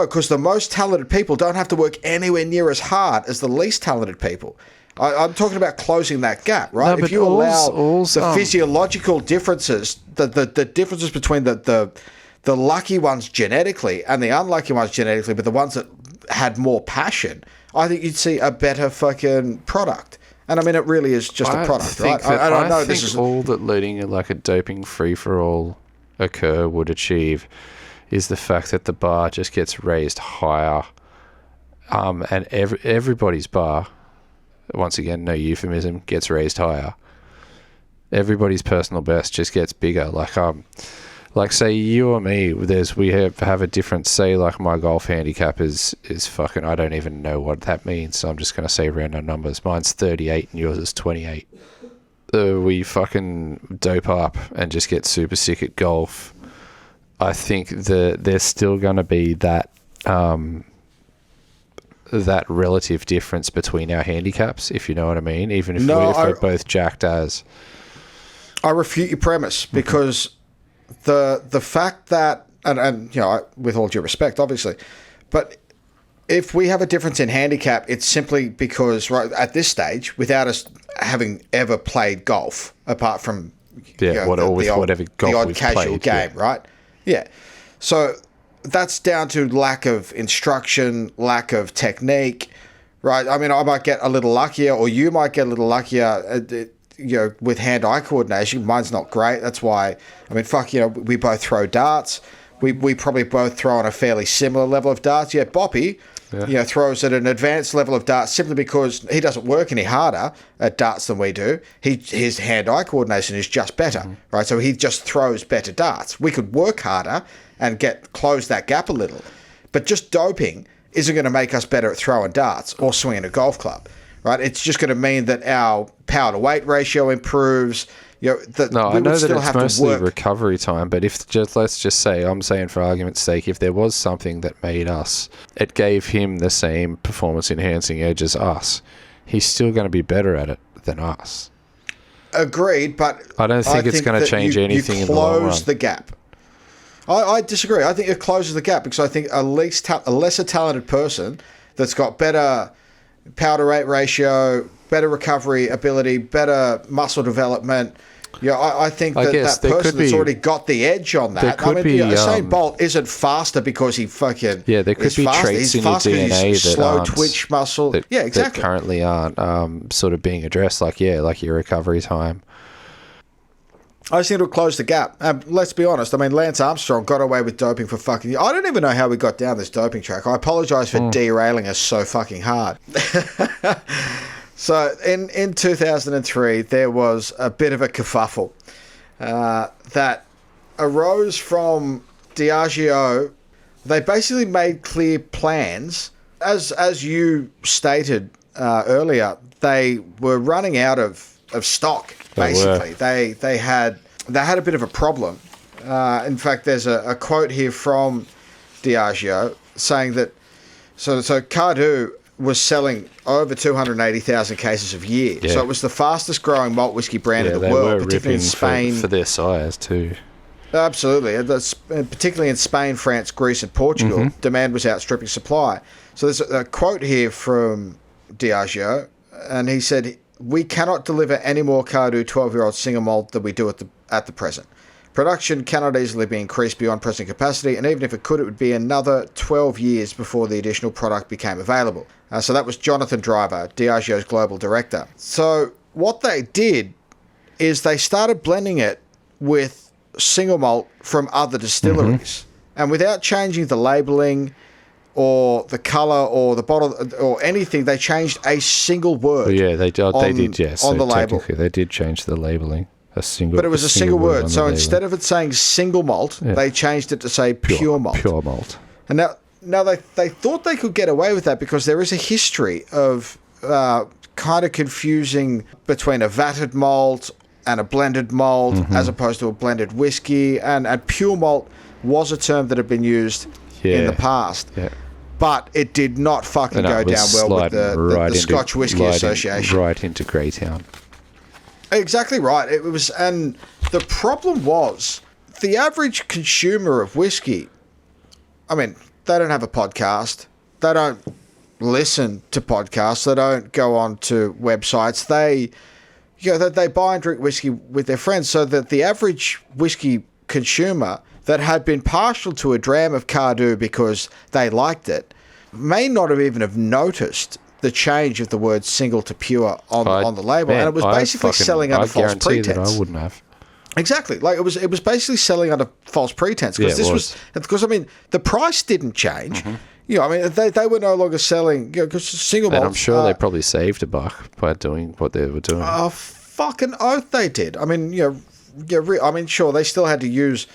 S2: because the most talented people don't have to work anywhere near as hard as the least talented people. I'm talking about closing that gap, right?
S1: No,
S2: if you allow the physiological differences, the differences between the lucky ones genetically and the unlucky ones genetically, but the ones that had more passion, I think you'd see a better fucking product. And I mean, it really is just a product, right?
S1: I think all that letting like a doping free-for-all occur would achieve is the fact that the bar just gets raised higher, and everybody's bar, once again, no euphemism, gets raised higher. Everybody's personal best just gets bigger. Like say you or me, we have a difference. Say like my golf handicap is fucking, I don't even know what that means. So I'm just gonna say random numbers. Mine's 38 and yours is 28. We fucking dope up and just get super sick at golf. I think there's still gonna be that relative difference between our handicaps, if you know what I mean. Even if we're both jacked as.
S2: I refute your premise because. The fact that, and you know, with all due respect, obviously, but if we have a difference in handicap, it's simply because right at this stage, without us having ever played golf, apart from the odd casual game, right? Yeah. So that's down to lack of instruction, lack of technique, right? I mean, I might get a little luckier, or you might get a little luckier, with hand-eye coordination. Mine's not great. That's why, I mean, we both throw darts. We probably both throw on a fairly similar level of darts. Yeah, Boppy, throws at an advanced level of darts simply because he doesn't work any harder at darts than we do. His hand-eye coordination is just better, right? So he just throws better darts. We could work harder and close that gap a little. But just doping isn't going to make us better at throwing darts or swinging a golf club, right? It's just going to mean that our power-to-weight ratio improves. I know
S1: that it's mostly recovery time, but let's just say, I'm saying for argument's sake, if there was something that it gave him the same performance-enhancing edge as us, he's still going to be better at it than us.
S2: Agreed, but
S1: I don't think it's going to change anything in the long run.
S2: Close the gap. I disagree. I think it closes the gap because I think a lesser talented person that's got better power-to-weight ratio, better recovery ability, better muscle development. I think that person that's already got the edge on that. Usain Bolt isn't faster because he fucking
S1: there could be traits in your DNA that
S2: slow twitch muscle. Exactly.
S1: That currently aren't sort of being addressed. Like your recovery time.
S2: I just think it'll close the gap. Let's be honest. I mean, Lance Armstrong got away with doping for fucking... I don't even know how we got down this doping track. I apologise for derailing us so fucking hard. So in 2003, there was a bit of a kerfuffle that arose from Diageo. They basically made clear plans. As you stated earlier, they were running out of stock. Basically, they had a bit of a problem. In fact, there's a quote here from Diageo saying that so Cardhu was selling over 280,000 cases a year. Yeah. So it was the fastest growing malt whiskey brand in the world, particularly in Spain.
S1: For their size too.
S2: Absolutely. Particularly in Spain, France, Greece and Portugal, demand was outstripping supply. So there's a quote here from Diageo, and he said, "We cannot deliver any more Cardhu 12-year-old single malt than we do at the present. Production cannot easily be increased beyond present capacity, and even if it could, it would be another 12 years before the additional product became available." So that was Jonathan Driver, Diageo's global director. So what they did is they started blending it with single malt from other distilleries. And without changing the labelling or the colour or the bottle or anything, they changed a single word.
S1: They did, yes.
S2: On the label.
S1: They did change the labelling.
S2: But it was a single word. So instead of it saying single malt, they changed it to say pure malt.
S1: Pure malt.
S2: And now they thought they could get away with that because there is a history of kind of confusing between a vatted malt and a blended malt as opposed to a blended whiskey. And pure malt was a term that had been used in the past. Yeah. But it did not fucking go down well with the Scotch Whisky Association.
S1: Right into Greytown.
S2: Exactly right. It was, and the problem was the average consumer of whiskey. I mean, they don't have a podcast. They don't listen to podcasts. They don't go on to websites. They buy and drink whiskey with their friends. So that the average whiskey consumer that had been partial to a dram of Cardhu because they liked it may not have noticed the change of the word single to pure on the label, and it was basically selling under false pretense.
S1: That I wouldn't have.
S2: Exactly, like it was basically selling under false pretense because I mean the price didn't change. I mean they were no longer selling because single malt.
S1: And I'm sure they probably saved a buck by doing what they were doing.
S2: Oh, fucking oath they did. I mean, I mean, sure they still had to use.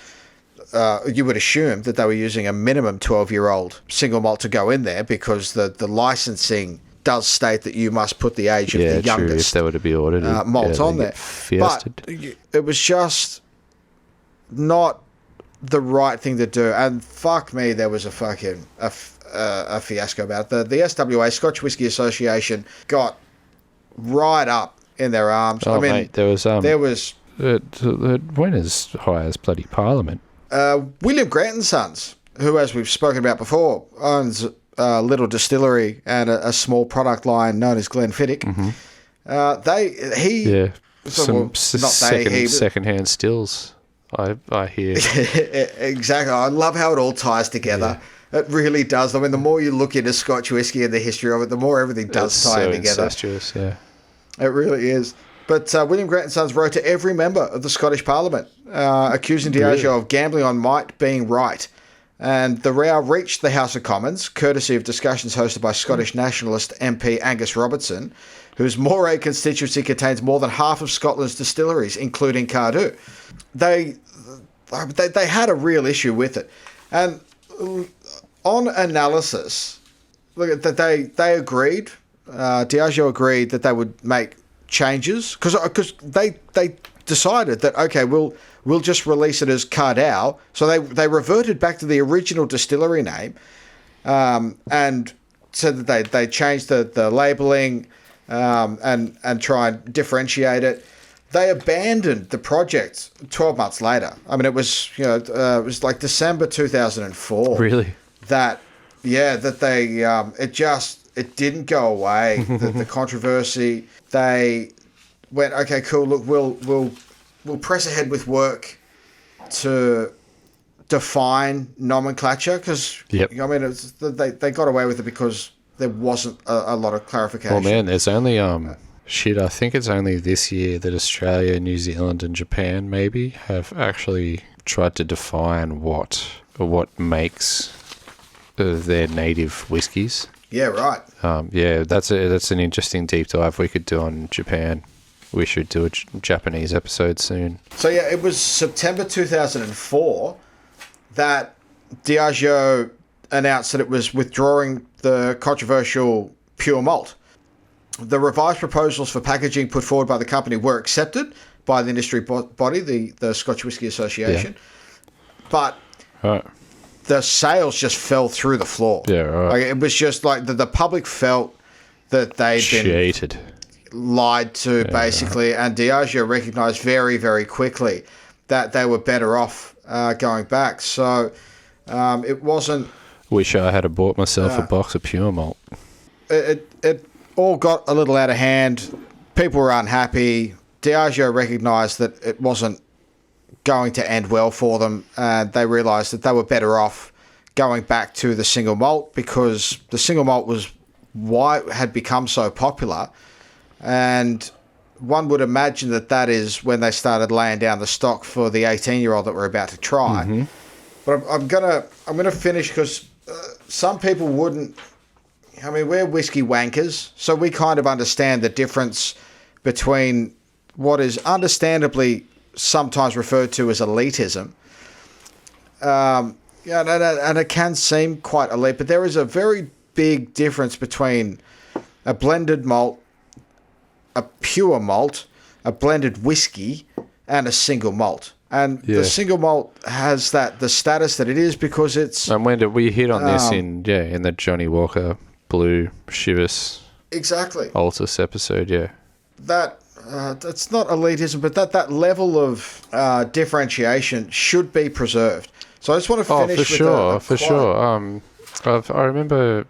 S2: You would assume that they were using a minimum 12-year-old single malt to go in there because the licensing does state that you must put the age of the youngest.
S1: True, if they were to be audited,
S2: malt on there. But it was just not the right thing to do. And fuck me, there was a fucking a fiasco about it. The SWA, Scotch Whisky Association, got right up in their arms.
S1: Oh, I mean, mate, there was it went as high as bloody Parliament.
S2: William Grant and Sons, who, as we've spoken about before, owns a little distillery and a small product line known as Glenfiddich.
S1: Secondhand stills. I hear
S2: exactly. I love how it all ties together. It really does. I mean, the more you look into Scotch whiskey and the history of it, the more everything does tie in together.
S1: Incestuous, yeah.
S2: It really is. But William Grant and Sons wrote to every member of the Scottish Parliament, accusing Diageo of gambling on might being right. And the row reached the House of Commons, courtesy of discussions hosted by Scottish nationalist MP Angus Robertson, whose Moray constituency contains more than half of Scotland's distilleries, including Cardhu. They had a real issue with it. And on analysis, look, that they agreed, Diageo agreed that they would make changes because they decided that, okay, we'll just release it as Cardhu. So they reverted back to the original distillery name, and said that they changed the labelling and try and differentiate it. They abandoned the project 12 months later. I mean, it was it was like December 2004.
S1: Really?
S2: That they it didn't go away. the controversy. They went, okay, cool. Look, we'll press ahead with work to define nomenclature because
S1: yep.
S2: I mean they got away with it because there wasn't a lot of clarification.
S1: Well, man, there's only I think it's only this year that Australia, New Zealand, and Japan maybe have actually tried to define what makes their native whiskies.
S2: Yeah, right.
S1: That's an interesting deep dive we could do on Japan. We should do a Japanese episode soon.
S2: So yeah, it was September 2004 that Diageo announced that it was withdrawing the controversial pure malt. The revised proposals for packaging put forward by the company were accepted by the industry body, the Scotch Whisky Association, but the sales just fell through the floor.
S1: Yeah, right.
S2: Like, it was just like the public felt that they'd been lied to, basically, and Diageo recognised very, very quickly that they were better off going back. So it wasn't...
S1: Wish I had bought myself a box of pure malt.
S2: It all got a little out of hand. People were unhappy. Diageo recognised that it wasn't going to end well for them, and they realised that they were better off going back to the single malt because the single malt was why it had become so popular. And one would imagine that is when they started laying down the stock for the 18-year-old that we're about to try. Mm-hmm. But I'm gonna finish because some people wouldn't. I mean, we're whiskey wankers, so we kind of understand the difference between what is understandably sometimes referred to as elitism. And it can seem quite elite, but there is a very big difference between a blended malt, a pure malt, a blended whiskey, and a single malt. And the single malt has the status that it is because it's...
S1: And when did we hit on this in the Johnnie Walker Blue Chivas Altus episode,
S2: that's not elitism, but that level of differentiation should be preserved. So I just want to finish with
S1: for sure. I remember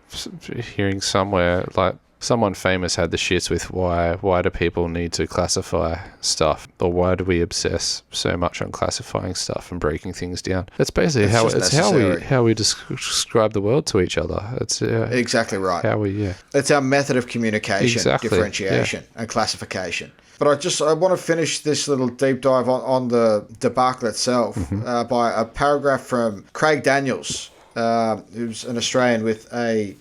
S1: hearing somewhere like someone famous had the shits with why do people need to classify stuff, or why do we obsess so much on classifying stuff and breaking things down? That's basically how we describe the world to each other. It's
S2: exactly right.
S1: It's
S2: our method of communication, differentiation, and classification. But I want to finish this little deep dive on the debacle itself by a paragraph from Craig Daniels, who's an Australian with a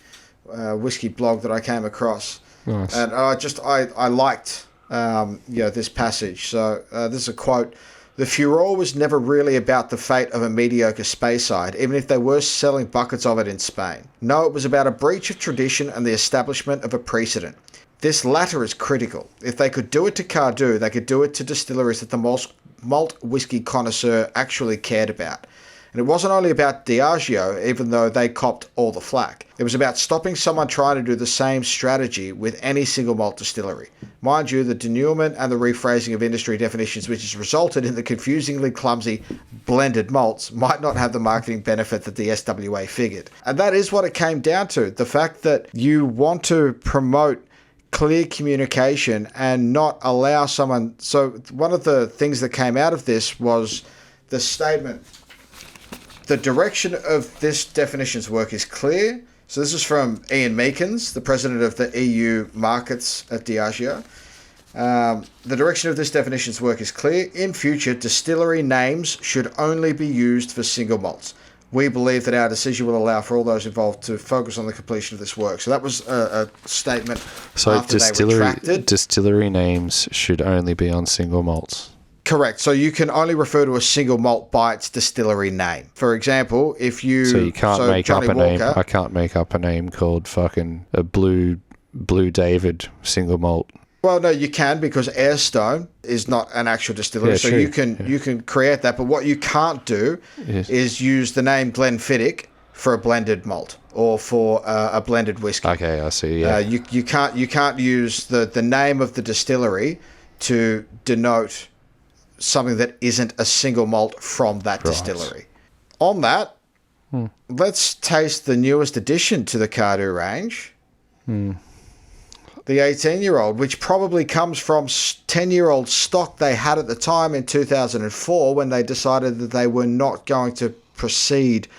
S2: whiskey blog that I came across.
S1: Nice.
S2: And I liked this passage. So this is a quote: "The furore was never really about the fate of a mediocre Speyside, even if they were selling buckets of it in Spain. No, it was about a breach of tradition and the establishment of a precedent. This latter is critical. If they could do it to Cardhu, they could do it to distilleries that the malt whiskey connoisseur actually cared about. And it wasn't only about Diageo, even though they copped all the flack. It was about stopping someone trying to do the same strategy with any single malt distillery. Mind you, the denouement and the rephrasing of industry definitions, which has resulted in the confusingly clumsy blended malts, might not have the marketing benefit that the SWA figured." And that is what it came down to. The fact that you want to promote clear communication and not allow someone... So one of the things that came out of this was the statement The direction of this definition's work is clear. So this is from Ian Meekins, the president of the EU markets at Diageo. The direction of this definition's work is clear. In future, distillery names should only be used for single malts. We believe that our decision will allow for all those involved to focus on the completion of this work. So that was a statement after they retracted.
S1: Distillery names should only be on single malts.
S2: Correct. So you can only refer to a single malt by its distillery name. For example, if you...
S1: So you can't make
S2: Johnnie
S1: up a
S2: Walker,
S1: name. I can't make up a name called fucking a Blue David single malt.
S2: Well, no, you can, because Airstone is not an actual distillery, so
S1: true.
S2: you can create that. But what you can't do is use the name Glenfiddich for a blended malt or for a blended whiskey.
S1: Okay, I see. Yeah,
S2: you can't use the name of the distillery to denote something that isn't a single malt from that distillery. On that, let's taste the newest addition to the Cardhu range. The 18-year-old, which probably comes from 10-year-old stock they had at the time in 2004 when they decided that they were not going to proceed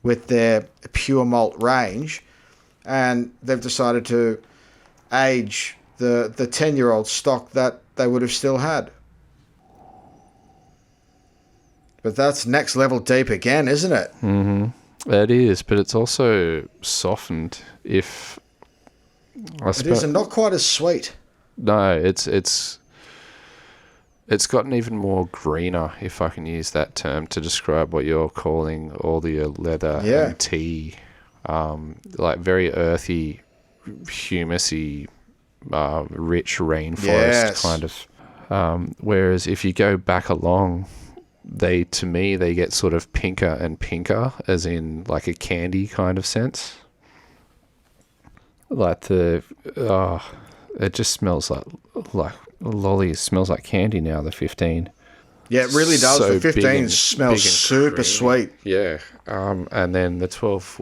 S2: with their pure malt range. And they've decided to age the 10-year-old stock that they would have still had. But that's next level deep again, isn't it?
S1: Mm-hmm. It is, but it's also softened if...
S2: It is, and not quite as sweet.
S1: No, it's gotten even more greener, if I can use that term to describe what you're calling all the leather and tea. Like very earthy, humusy, rich rainforest kind of. Whereas if you go back along, to me they get sort of pinker and pinker, as in like a candy kind of sense. Like it just smells like lollies. Smells like candy now. The 15.
S2: Yeah, it really does.
S1: So
S2: the 15 smells super sweet.
S1: Yeah. And then the 12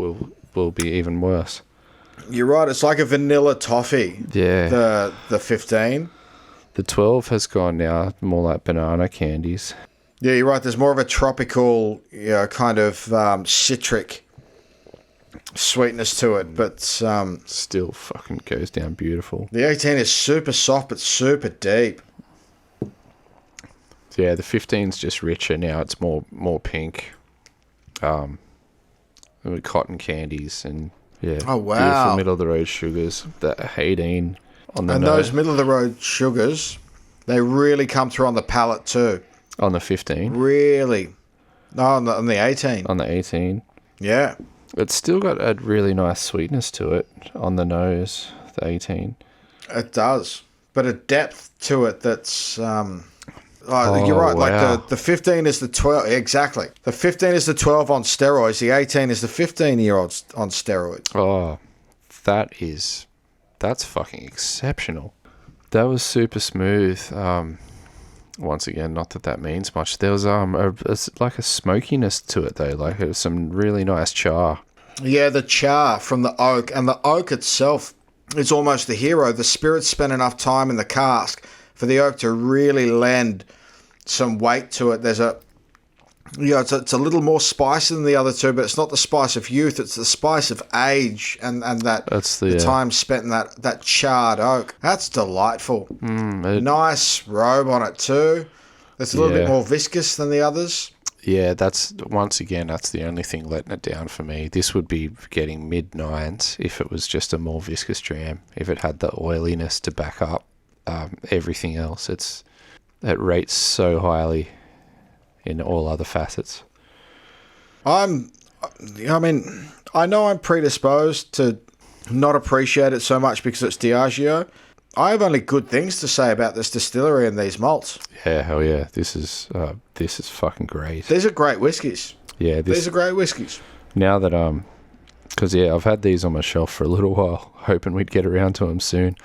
S1: will be even worse.
S2: You're right. It's like a vanilla toffee.
S1: Yeah.
S2: The 15.
S1: The 12 has gone now more like banana candies.
S2: Yeah, you're right. There's more of a tropical, kind of citric sweetness to it, but
S1: still fucking goes down beautiful.
S2: The 18 is super soft but super deep.
S1: Yeah, the 15's just richer now. It's more pink. With cotton candies and
S2: oh wow,
S1: beautiful middle of the road sugars. That 18 on the
S2: those middle of the road sugars, they really come through on the palate too.
S1: On the 15,
S2: really? No, on the 18.
S1: On the 18,
S2: yeah.
S1: It's still got a really nice sweetness to it on the nose, the 18.
S2: It does. But a depth to it that's... you're right. Wow. Like the 15 is the 12. Exactly. The 15 is the 12 on steroids. The 18 is the 15-year-old on steroids.
S1: Oh, that's fucking exceptional. That was super smooth. Once again, not that means much. There was like a smokiness to it though, like it was some really nice char.
S2: Yeah, the char from the oak, and the oak itself is almost the hero. The spirits spent enough time in the cask for the oak to really lend some weight to it. There's it's a little more spicy than the other two, but it's not the spice of youth. It's the spice of age and that's the time spent in that charred oak. That's delightful. Nice robe on it too. It's a little bit more viscous than the others.
S1: Yeah, that's the only thing letting it down for me. This would be getting mid-9s if it was just a more viscous dram. If it had the oiliness to back up everything else, it rates so highly in all other facets.
S2: I know I'm predisposed to not appreciate it so much because it's Diageo. I have only good things to say about this distillery and these malts.
S1: Yeah, hell yeah. This is fucking great.
S2: These are great whiskies.
S1: Yeah.
S2: These are great whiskies.
S1: Now that, because I've had these on my shelf for a little while, hoping we'd get around to them soon.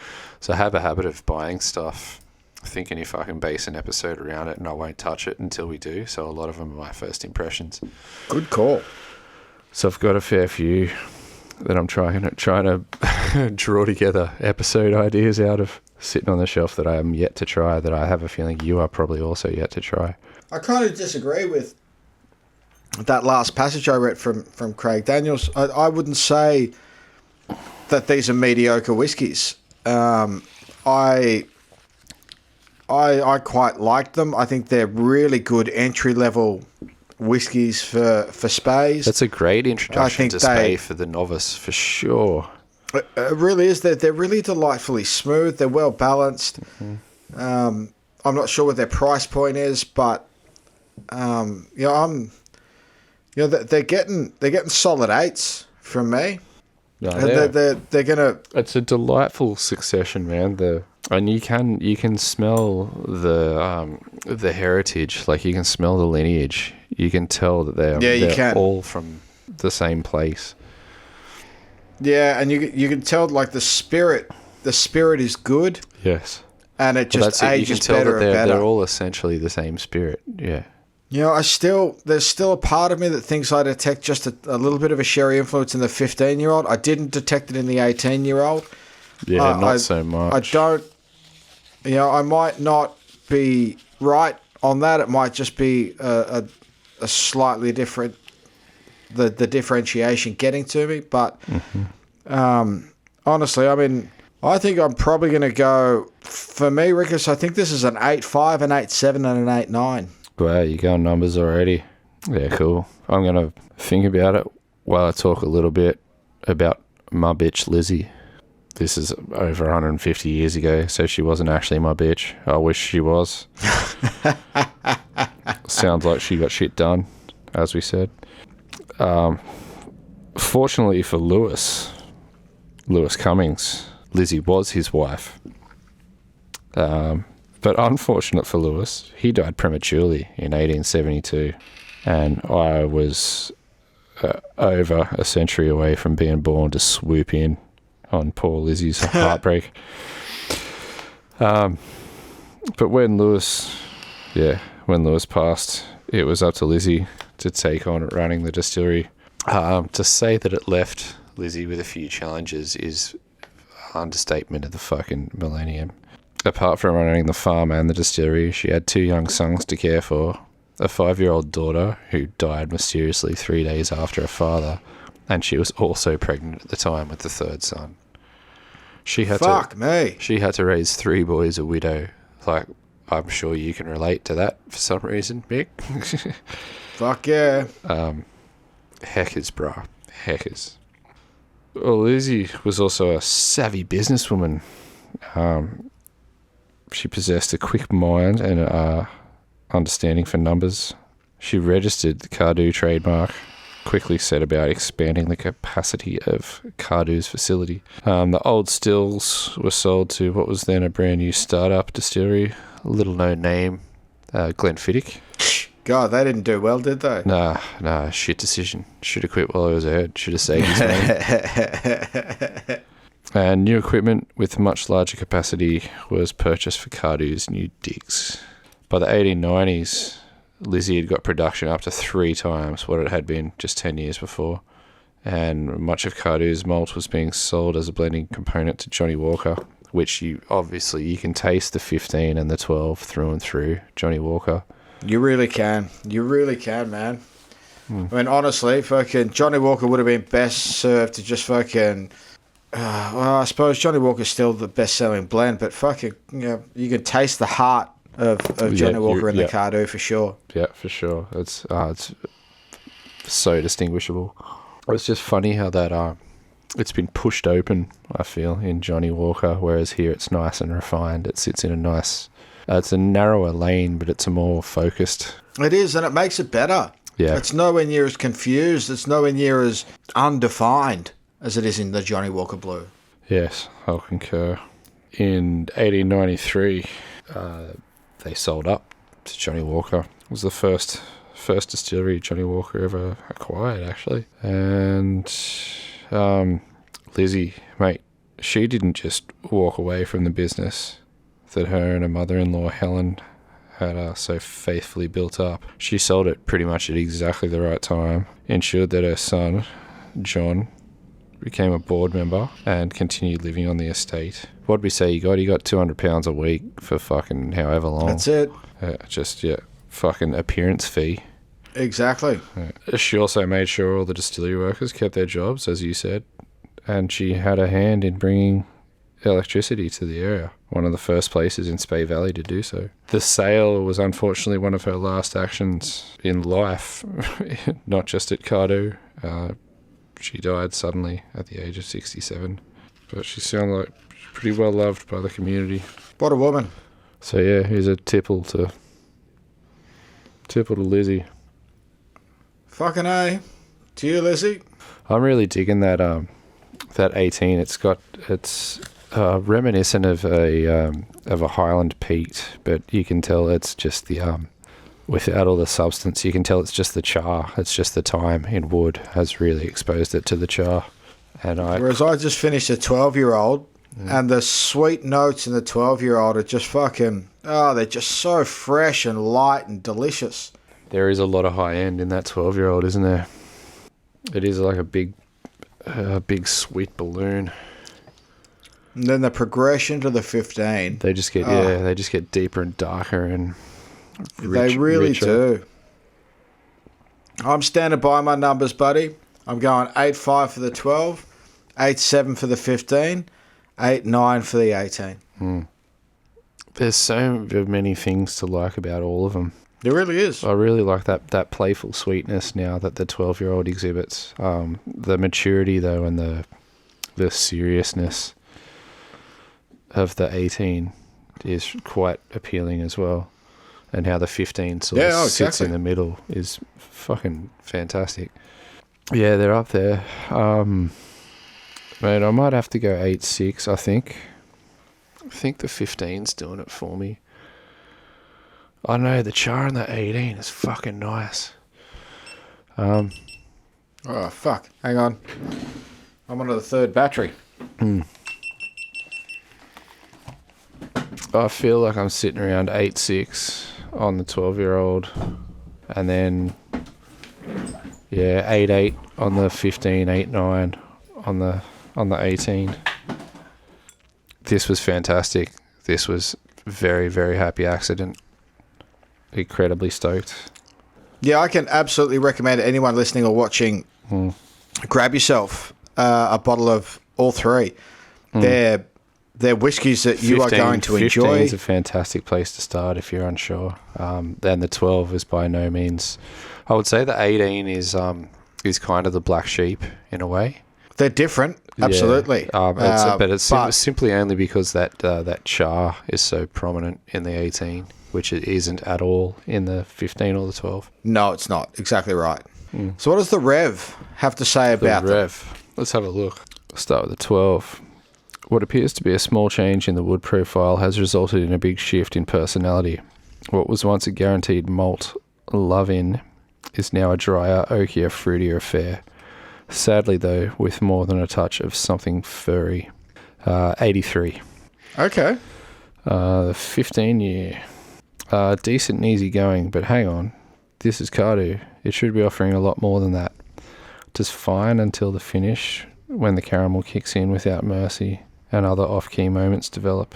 S1: So I have a habit of buying stuff, thinking if I can base an episode around it, and I won't touch it until we do. So a lot of them are my first impressions.
S2: Good call.
S1: So I've got a fair few that I'm trying to draw together episode ideas out of, sitting on the shelf that I am yet to try, that I have a feeling you are probably also yet to try.
S2: I kind of disagree with that last passage I read from Craig Daniels, I wouldn't say that these are mediocre whiskies. I quite like them. I think they're really good entry level whiskies for spays.
S1: That's a great introduction to spay for the novice, for sure.
S2: It really is. They're really delightfully smooth. They're well balanced. I'm not sure what their price point is, but they're getting solid 8s from me.
S1: No,
S2: they're gonna.
S1: It's a delightful succession, man. And you can smell the heritage, like you can smell the lineage. You can tell that they're all from the same place.
S2: Yeah, and you can tell like the spirit is good.
S1: Yes.
S2: And it just ages better and better.
S1: They're all essentially the same spirit. Yeah.
S2: You know, there's still a part of me that thinks I detect just a little bit of a sherry influence in the 15-year-old. I didn't detect it in the 18-year-old.
S1: Yeah, not so much.
S2: I don't. I might not be right on that. It might just be a slightly different, the differentiation getting to me. But honestly, I mean, I think I'm probably going to go, for me, Rickus, I think this is an 8.5, an 8.7 and an 8.9.
S1: Wow, you're going numbers already. Yeah, cool. I'm going to think about it while I talk a little bit about my bitch, Lizzie. This is over 150 years ago, so she wasn't actually my bitch. I wish she was. Sounds like she got shit done, as we said. Fortunately for Lewis Cummings, Lizzie was his wife. But unfortunate for Lewis, he died prematurely in 1872, and I was over a century away from being born to swoop in on poor Lizzie's heartbreak. But when Lewis passed, it was up to Lizzie to take on running the distillery. To say that it left Lizzie with a few challenges is understatement of the fucking millennium. Apart from running the farm and the distillery, she had 2 young sons to care for, a 5-year-old daughter who died mysteriously 3 days after her father, and she was also pregnant at the time with the 3rd son. She had to raise 3 boys, a widow. Like, I'm sure you can relate to that for some reason, Mick.
S2: Fuck yeah.
S1: Heckers, bro. Heckers. Well, Lizzie was also a savvy businesswoman. She possessed a quick mind and understanding for numbers. She registered the Cardhu trademark, quickly set about expanding the capacity of Cardhu's facility. The old stills were sold to what was then a brand new startup distillery, a little known name, Glenfiddich.
S2: God, they didn't do well, did they?
S1: Nah, shit decision. Should have quit while I was ahead. Should have saved his money. And new equipment with much larger capacity was purchased for Cardhu's new digs. By the 1890s, Lizzie had got production up to 3 times what it had been just 10 years before, and much of Cardhu's malt was being sold as a blending component to Johnnie Walker, which you can taste the 15 and the 12 through and through Johnnie Walker.
S2: You really can, man. I mean, honestly, fucking Johnnie Walker would have been best served to just fucking... well, I suppose Johnnie Walker's still the best-selling blend, but fucking, you can taste the heart of Johnnie Walker in the Cardhu for sure. Yeah, for sure. It's so distinguishable. It's just funny how that it's been pushed open, I feel, in Johnnie Walker, whereas here it's nice and refined. It sits in a nice... it's a narrower lane, but it's a more focused... It is, and it makes it better. Yeah. It's nowhere near as confused. It's nowhere near as undefined as it is in the Johnnie Walker Blue. Yes, I'll concur. In 1893, they sold up to Johnnie Walker. It was the first distillery Johnnie Walker ever acquired, actually. And Lizzie, mate, she didn't just walk away from the business that her and her mother-in-law, Helen, had so faithfully built up. She sold it pretty much at exactly the right time, ensured that her son, John, became a board member and continued living on the estate. What'd we say he got? He got £200 a week for fucking however long. That's it. Fucking appearance fee. Exactly.
S1: She also made sure all the distillery workers kept their jobs, as you said, and she had a hand in bringing electricity to the area, one of the first places in Spey Valley to do so. The sale was unfortunately one of her last actions in life, not just at Cardhu. She died suddenly at the age of 67, but she sounded like pretty well loved by the community.
S2: What a woman.
S1: So yeah, here's a tipple to Lizzie.
S2: Fucking A. To you, Lizzie.
S1: I'm really digging that 18. It's reminiscent of a Highland peat, but you can tell it's just the without all the substance. You can tell it's just the char. It's just the time in wood has really exposed it to the char.
S2: Whereas I just finished a 12-year-old, and the sweet notes in the 12-year-old are just fucking, they're just so fresh and light and delicious.
S1: There is a lot of high end in that 12-year-old, isn't there? It is like a big sweet balloon.
S2: And then the progression to the 15.
S1: They just get deeper and darker and
S2: they really do. I'm standing by my numbers, buddy. I'm going 8.5 for the 12, 8.7 for the 15, 8.9 for the 18.
S1: There's so many things to like about all of them.
S2: There really is.
S1: I really like that playful sweetness now that the 12-year-old exhibits. The maturity, though, and the seriousness of the 18 is quite appealing as well. And how the 15 sort of sits in the middle is fucking fantastic. Yeah, they're up there. Mate, I might have to go 8.6, I think. I think the 15's doing it for me. I know, the char in the 18 is fucking nice.
S2: Oh, fuck. Hang on. I'm onto the third battery.
S1: I feel like I'm sitting around 8.6 on the 12-year-old. And then, 8.8 on the 15, 8.9 on the 18. This was fantastic. This was very, very happy accident. Incredibly stoked.
S2: Yeah, I can absolutely recommend anyone listening or watching, grab yourself a bottle of all three. They're whiskies that you are going to enjoy.
S1: 15 is a fantastic place to start if you're unsure. Then the 12 is by no means. I would say the 18 is kind of the black sheep in a way.
S2: They're different, absolutely.
S1: But it's simply only because that char is so prominent in the 18, which it isn't at all in the 15 or the 12.
S2: No, it's not. Exactly right. So what does the Rev have to say about
S1: the Rev? Let's have a look. Let's start with the 12. What appears to be a small change in the wood profile has resulted in a big shift in personality. What was once a guaranteed malt love-in is now a drier, oakier, fruitier affair. Sadly, though, with more than a touch of something furry. 83.
S2: Okay.
S1: The 15-year. Decent and easy going, but hang on. This is Cardhu. It should be offering a lot more than that. Just fine until the finish, when the caramel kicks in without mercy and other off-key moments develop.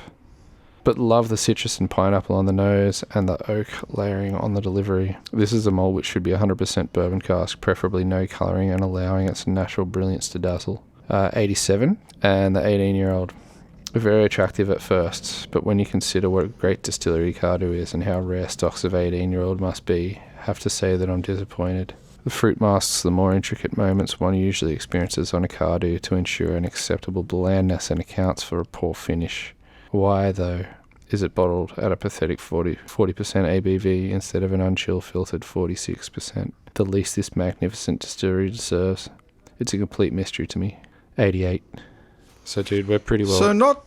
S1: But love the citrus and pineapple on the nose and the oak layering on the delivery. This is a malt which should be 100% bourbon cask, preferably no colouring and allowing its natural brilliance to dazzle. 87, and the 18-year-old. Very attractive at first, but when you consider what a great distillery Cardhu is and how rare stocks of 18-year-old must be, have to say that I'm disappointed. The fruit masks the more intricate moments one usually experiences on a Cardhu to ensure an acceptable blandness and accounts for a poor finish. Why, though, is it bottled at a pathetic 40% ABV instead of an unchill filtered 46%? The least this magnificent distillery deserves. It's a complete mystery to me. 88. So, dude, we're pretty well...
S2: So not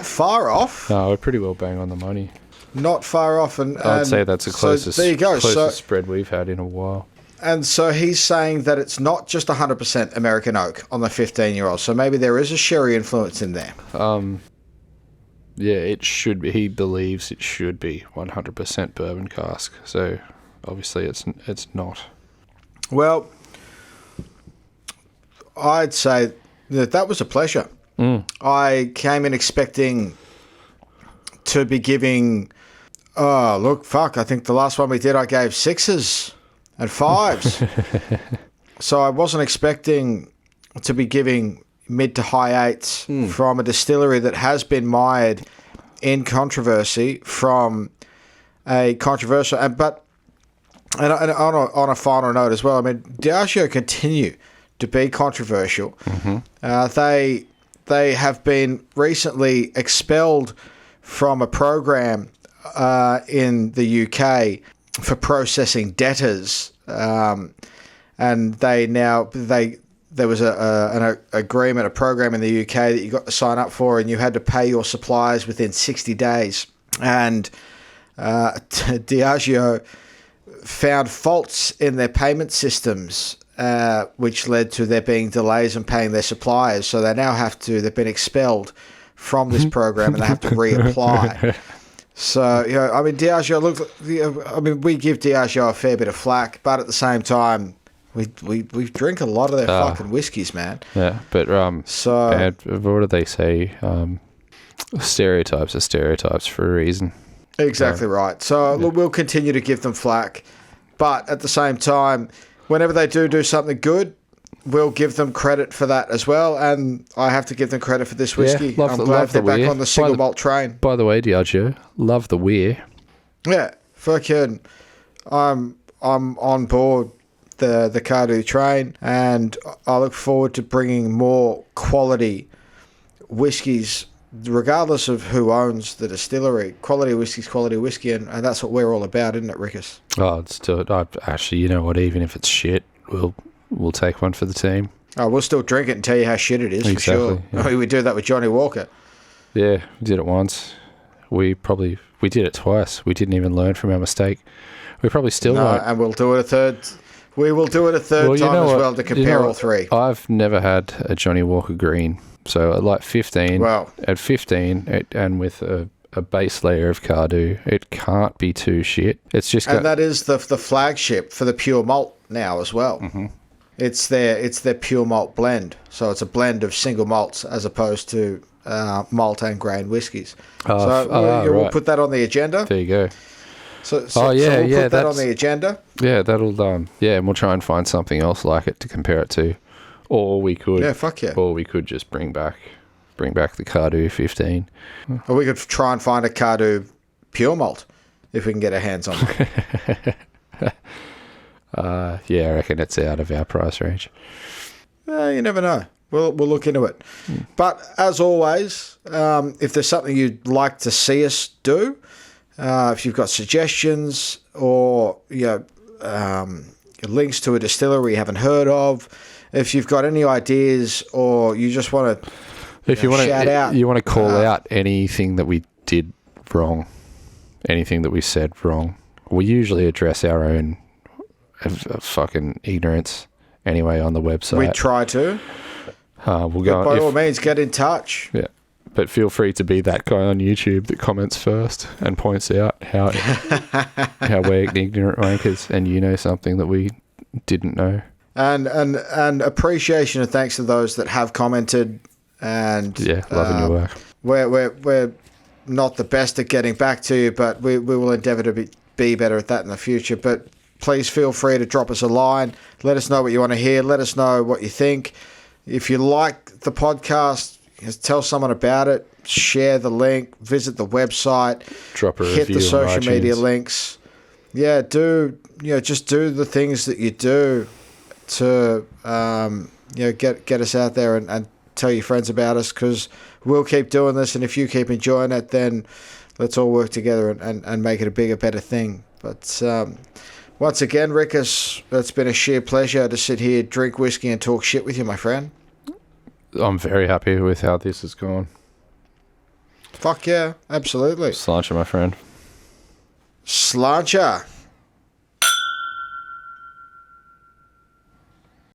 S2: far off.
S1: No, we're pretty well bang on the money.
S2: Not far off. And
S1: I'd say that's the closest,
S2: so there you go.
S1: Closest spread we've had in a while.
S2: And so he's saying that it's not just 100% American oak on the 15-year-old. So maybe there is a sherry influence in there.
S1: Yeah, it should be. He believes it should be 100% bourbon cask. So obviously it's not.
S2: Well, I'd say that was a pleasure. I came in expecting to be giving... Oh, look, fuck. I think the last one we did, I gave 6s. and 5s. So I wasn't expecting to be giving mid to high 8s from a distillery that has been mired in controversy from a controversial... And on a final note as well, I mean, Diageo continue to be controversial. Mm-hmm. They have been recently expelled from a program in the UK for processing debtors, and there was an agreement, a program in the UK that you got to sign up for, and you had to pay your suppliers within 60 days. And Diageo found faults in their payment systems, which led to there being delays in paying their suppliers. So they've been expelled from this program, and they have to reapply. So, I mean, Diageo, we give Diageo a fair bit of flack, but at the same time, we drink a lot of their fucking whiskies, man.
S1: Yeah, but what do they say? Stereotypes are stereotypes for a reason.
S2: Exactly right. So we'll continue to give them flack, but at the same time, whenever they do something good, we'll give them credit for that as well. And I have to give them credit for this whiskey. I'm glad they're back on the single malt train.
S1: By the way, Diageo, love the weir.
S2: Yeah, fucking, I'm on board the Cardhu train, and I look forward to bringing more quality whiskies, regardless of who owns the distillery. Quality whiskey's quality whiskey, and that's what we're all about, isn't it, Rickus?
S1: Oh, it's still, actually, you know what? Even if it's shit, we'll take one for the team.
S2: Oh, we'll still drink it and tell you how shit it is, exactly, for sure. Yeah. I mean, we do that with Johnnie Walker.
S1: Yeah, we did it once. We did it twice. We didn't even learn from our mistake. We probably still won't.
S2: And we'll do it a third. We will do it a third time as well to compare all three.
S1: I've never had a Johnnie Walker Green. So at like 15, and with a base layer of Cardhu, it can't be too shit. It's just
S2: that is the flagship for the pure malt now as well. Mm-hmm. It's their pure malt blend. So it's a blend of single malts as opposed to malt and grain whiskies. We'll put that on the agenda.
S1: There you go.
S2: So we'll put that on the agenda.
S1: Yeah, that'll and we'll try and find something else like it to compare it to. Or we could, Or we could just bring back the Cardhu 15.
S2: Or we could try and find a Cardhu pure malt if we can get our hands on it.
S1: I reckon it's out of our price range.
S2: You never know. We'll look into it. But as always, if there's something you'd like to see us do, if you've got suggestions or links to a distillery you haven't heard of, if you've got any ideas or you just want to shout out.
S1: You want to call out anything that we did wrong, anything that we said wrong. We usually address our own fucking ignorance anyway on the website.
S2: We try to.
S1: We'll go
S2: by all means, get in touch.
S1: Yeah. But feel free to be that guy on YouTube that comments first and points out how we're ignorant wankers and you know something that we didn't know. And appreciation and thanks to those that have commented. And loving your work.
S2: We're not the best at getting back to you, but we will endeavour to be better at that in the future. But please feel free to drop us a line. Let us know what you want to hear. Let us know what you think. If you like the podcast, tell someone about it. Share the link. Visit the website.
S1: Drop a
S2: hit
S1: review
S2: the social
S1: on
S2: media
S1: iTunes.
S2: Links. Yeah, just do the things that you do to get us out there and tell your friends about us, because we'll keep doing this, and if you keep enjoying it, then let's all work together and make it a bigger, better thing. But once again, Rickus, it's been a sheer pleasure to sit here, drink whiskey and talk shit with you, my friend.
S1: I'm very happy with how this has gone.
S2: Fuck yeah, absolutely.
S1: Sláinte, my friend.
S2: Sláinte.